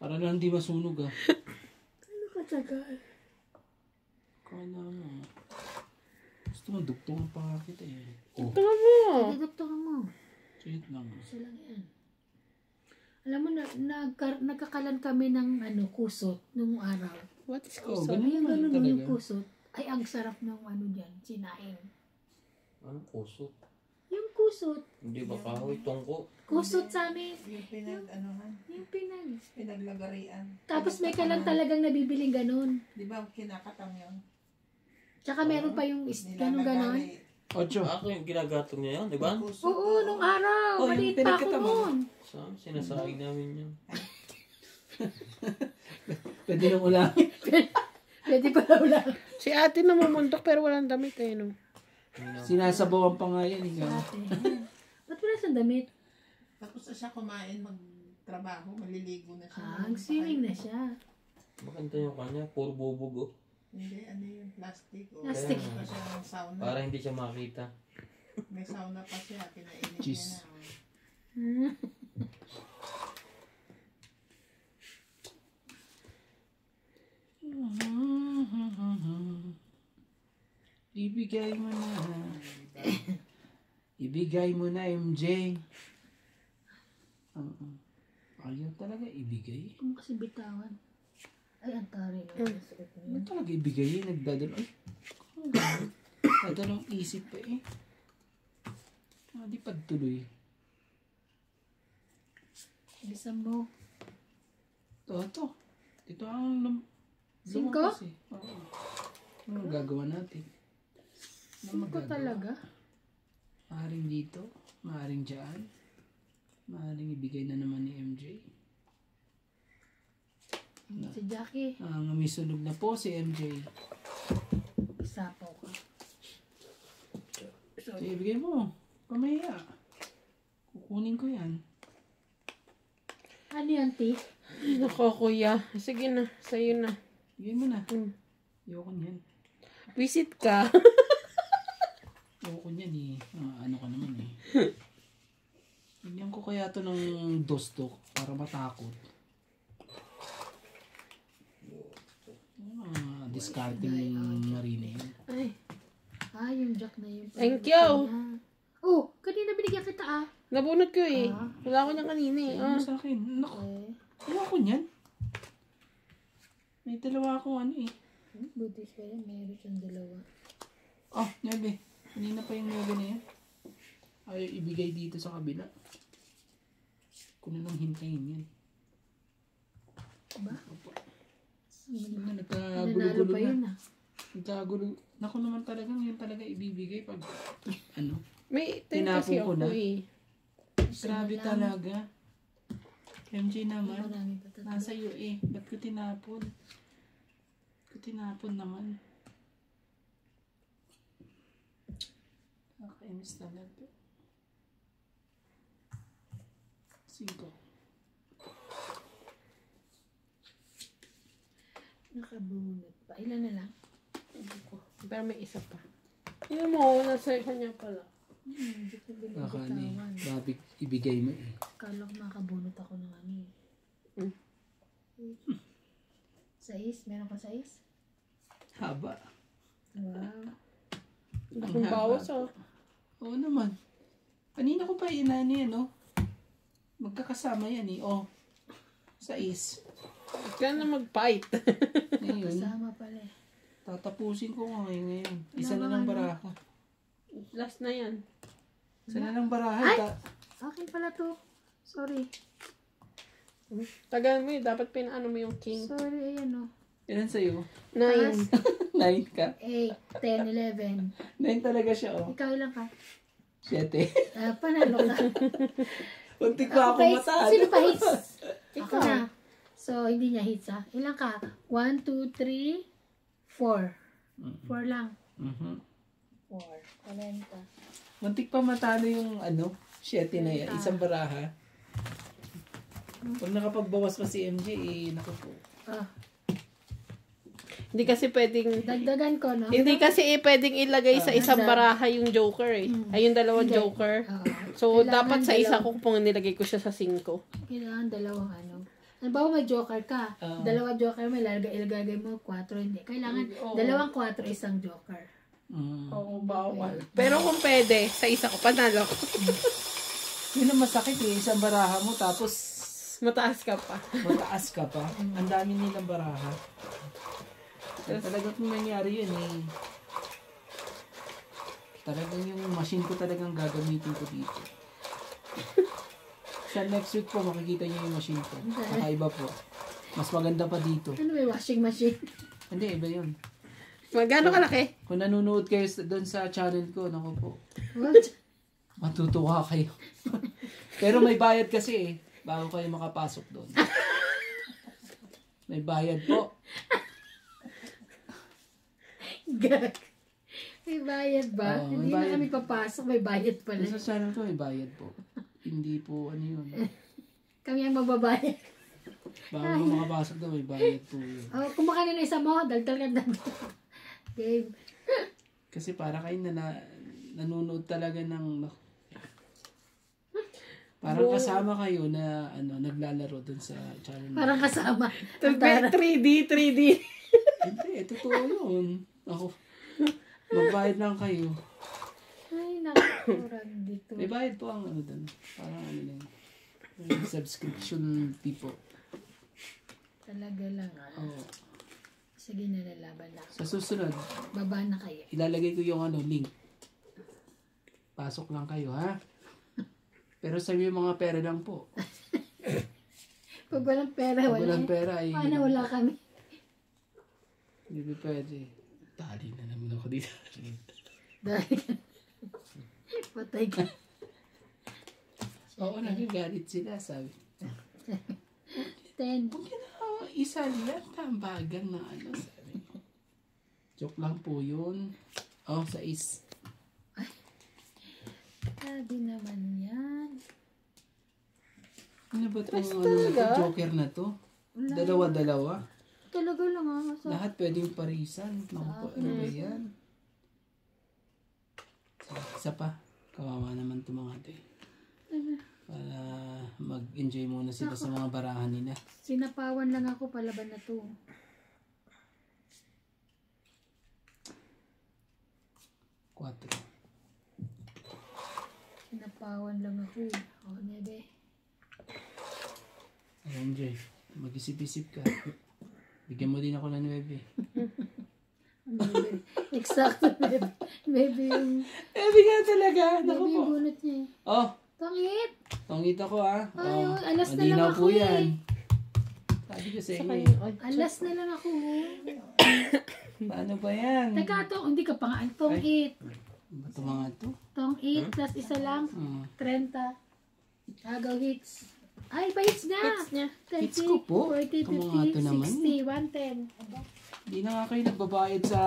S1: Para lang hindi masunog ah.
S3: Ano ka tagal?
S1: Kala mo. Gusto mo duktong pa kita eh. Oh,
S5: Tama mo.
S3: Duduktungan mo.
S1: sweet lang.
S3: Isa lang yan. Alam mo, nagkakalan kami ng kusot nung araw.
S5: What is
S1: Oh,
S5: kusot?
S1: ganun naman
S3: Ganun
S1: talaga.
S3: yung kusot. Ay, ang sarap ng dyan, sinaing.
S2: Anong kusot?
S3: Yung kusot.
S2: Hindi ba kahoy? Tungko?
S3: Kusot sa amin.
S4: Yung
S3: Yung
S4: pinaglagarian.
S3: Tapos may kalan talagang nabibiling ganun.
S4: Di ba kinakatang yun?
S3: Tsaka meron pa yung ganun ganon.
S1: Ocho.
S2: Ako yung ginagatong niya yun, di ba?
S3: Oo, nung araw.
S1: Oh, yung
S3: Maliit pa ako
S1: pinagkatama.
S3: nun.
S2: Saan? Sinasaing namin yun.
S1: Pwede nang ulang.
S3: Pwede pala wala.
S5: Si ate namumuntok pero walang damit eh, no?
S1: Sinasabawan pa nga yan. Ikaw.
S3: Ate. Ba't wala siyang damit?
S4: Tapos na siya kumain, magtrabaho, maliligo na siya.
S3: Swimming na siya.
S2: Maganda yung kanya, puro bubog oh.
S4: Hindi, ano yung plastic.
S3: Plastic.
S4: Kaya pa siya ng sauna.
S2: Para hindi siya makita.
S4: May sauna pa siya, pinainit
S1: Cheese.
S4: niya na.
S1: Ibigay mo na. Ibigay mo na, MJ. Ayaw talaga ibigay.
S3: Kung kasi bitawan. Ay, ang tari na.
S1: Ano talaga ibigay? Nagdadalo. Ay, dadalong isip pa eh. Di pa tuloy.
S3: Bilisan mo.
S1: Ito. Ito ang
S3: Cinco?
S1: lumabas eh. Oo. Ano gagawa natin? Ano
S3: 5
S1: magagawa?
S3: talaga?
S1: Maaring dito. Maaring dyan. Maaring ibigay na naman ni MJ.
S3: Si Jackie.
S1: Ang may sunog na po si MJ.
S3: Isapaw ka.
S1: Sige, ibigay mo. Pamaya. Kukunin ko yan.
S3: Ano yan, Ti?
S5: Nako, kuya. Sige na, sa'yo na.
S1: Ibigay mo na.
S5: Mm.
S1: Ayoko niyan.
S5: Visit ka.
S1: Ayoko niyan eh. Ano ka naman eh. Bigyan ko kaya to ng dostok para matakot. Discarding marina yun.
S3: Ay, yung Jack na yun.
S5: Thank you.
S3: Oh, kanina binigyan kita
S5: Nabunot ko eh. Wala ko niya kanina eh.
S1: Ano sa akin? Naku. Ayoko niyan. May dalawa akong ano eh.
S3: Butis pa yan, meron siyang dalawa.
S1: Oh, nyabe. Kanina pa yung nyabe na yan. Ayaw ibigay dito sa kabila. Kung na lang hintayin yan.
S3: Ba?
S1: Nagkagulo-gulo
S3: pa
S1: na.
S3: yun
S1: Nagkagulo. Naku naman talaga, ngayon talaga ibibigay pag ano.
S5: May
S1: Tinapon
S5: kasi
S1: ko
S5: ako
S1: na.
S5: eh.
S1: Grabe talaga. MJ naman.
S3: Marami pa tatlo.
S1: Nasa iyo eh. Ba't ko tinapon? Ba't ko tinapon naman? Nakakainis talaga. 5.
S3: Nakabunot pa. Ilan na lang?
S5: Pero may isa pa. Yun mo, nasa kanya pala.
S3: Hindi ko
S1: Nakakani.
S3: binibitawan.
S1: Grabe ibigay mo eh.
S3: Kala ko makabunot ako ng ano eh.
S5: Mm.
S3: 6? Meron ka 6?
S1: Haba.
S3: Wow.
S5: Ang bawas oh.
S1: Oo naman. Kanina ko pa inano yan, no? Magkakasama yan eh. Oh. 6.
S5: Huwag ka na mag-fight.
S1: Ngayon,
S3: Kasama pala eh.
S1: tatapusin ko ngayon. Isa na lang baraha.
S5: Last na yan.
S1: Isa na lang baraha.
S3: Akin pala to. Sorry.
S5: Tagal mo eh. Dapat pinaano mo yung king.
S3: Sorry, ayan o.
S1: Ilan sa'yo?
S5: 9.
S1: 9 ka?
S3: 8, 10, 11.
S1: 9 talaga siya, oh.
S3: Ikaw ilang ka?
S1: 7.
S3: Panalo ka.
S1: Untik pa ako matalo.
S3: Sino pa hits? Ako na. So, hindi niya hits ha. Ilang ka? 1, 2, 3, 4. 4 lang. 4. 40.
S1: Muntik pa matalo yung 7 na yan. Isang baraha. Pag nakapagbawas pa si MJ, naku po.
S5: Hindi kasi pwedeng...
S3: Dagdagan ko, no?
S5: Hindi kasi pwedeng ilagay sa isang baraha yung joker eh. Ay, yung dalawang joker. So,
S3: Kailangan
S5: dapat sa isa ko kung nilagay ko siya sa 5.
S3: Kailangan dalawang Ano ba may joker ka? Dalawa joker mo, ilagay mo 4. Hindi. Kailangan dalawang 4, isang joker.
S5: Oo, bawal. Pero kung pwede, sa isa ko, panalo ko.
S1: Yun ang masakit eh. Isang baraha mo tapos
S5: Mataas ka pa.
S1: mataas ka pa. Ang dami nilang baraha. Kaya talagang nangyari yun eh. Talagang yung machine ko talagang gagamitin ko dito. Sa next week po, makikita niyo yung machine ko. Kakaiba po. Mas maganda pa dito.
S3: Ano may washing machine?
S1: Hindi, iba yun.
S5: Magano kalaki?
S1: Kung nanonood kayo doon sa channel ko, naku po,
S3: What?
S1: matutuwa kayo. Pero may bayad kasi eh, bago kayo makapasok doon. May bayad po.
S3: Gag. May bayad ba?
S1: Oo, may
S3: Hindi
S1: bayad.
S3: na kami papasok, may bayad pala.
S1: Sa channel ko, may bayad po. Hindi po, yun.
S3: Kami ang mababayad.
S1: Bago ka makapasok doon, may bayad po yun.
S3: Oh, kumakain na isa mo, dagdag ka dagdag. Game.
S1: Kasi para kayo nanonood talaga ng... Parang kasama kayo na naglalaro doon sa channel.
S3: Parang kasama.
S5: 3D.
S1: Hindi, totoo yun. Ako, magbayad lang kayo.
S3: Ay, nakukurang dito.
S1: May bayad po ang doon. Parang lang. May subscription fee po.
S3: Talaga lang
S1: Oo.
S3: Sige, nalalaban na ako.
S1: Sa susunod,
S3: Baba na kayo.
S1: ilalagay ko yung link. Pasok lang kayo, ha? Pero sabi yung mga pera lang po.
S3: Pag walang pera,
S1: Pag walang pera ay...
S3: Paano wala kami?
S1: Hindi pwede. Tali na naman ako dito.
S3: Dahil patay ka.
S1: Oo, nagagalit sila, sabi.
S3: 10.
S1: Isa lang, tambagan na sabi. Joke lang po yun. Oh, 6.
S3: Sabi naman yan.
S1: Ano ba itong joker na to? Dalawa-dalawa?
S3: Talaga lang
S1: Lahat pwedeng parisan. Ano ba yan? Isa pa. Kawawa naman itong mga ito eh. Para mag-enjoy muna sila sa mga barahan nila.
S3: Sinapawan lang ako palaban na to.
S1: Quatro.
S3: Sinapawan lang ako eh. O, nebe.
S1: Enjoy. Mag-isip-isip ka. Bigyan mo din ako ng 9.
S3: Nebe. Exacto, nebe. Nebe yung...
S1: Bigyan talaga.
S3: Nebe yung bunot niya eh.
S1: Oh,
S3: Tangit!
S1: tongit ako ah.
S3: Ay, alas na
S1: malinaw
S3: lang
S1: po
S3: ako
S1: yan.
S3: eh.
S1: Sabi ko sa inyo eh.
S3: Alas na lang ako.
S1: Paano ba yan?
S3: Teka, hindi ka pa nga. Tong 8.
S1: Ba't mga to?
S3: Tong 8 plus isa lang. 30. Agaw hits. Ay, pa-hits na!
S5: Hits niya.
S3: 30,
S1: Hits ko po.
S3: 40,
S1: Ito mga to
S3: 50,
S1: naman
S3: 60, 110.
S1: Hindi na nga kayo nagbabayad sa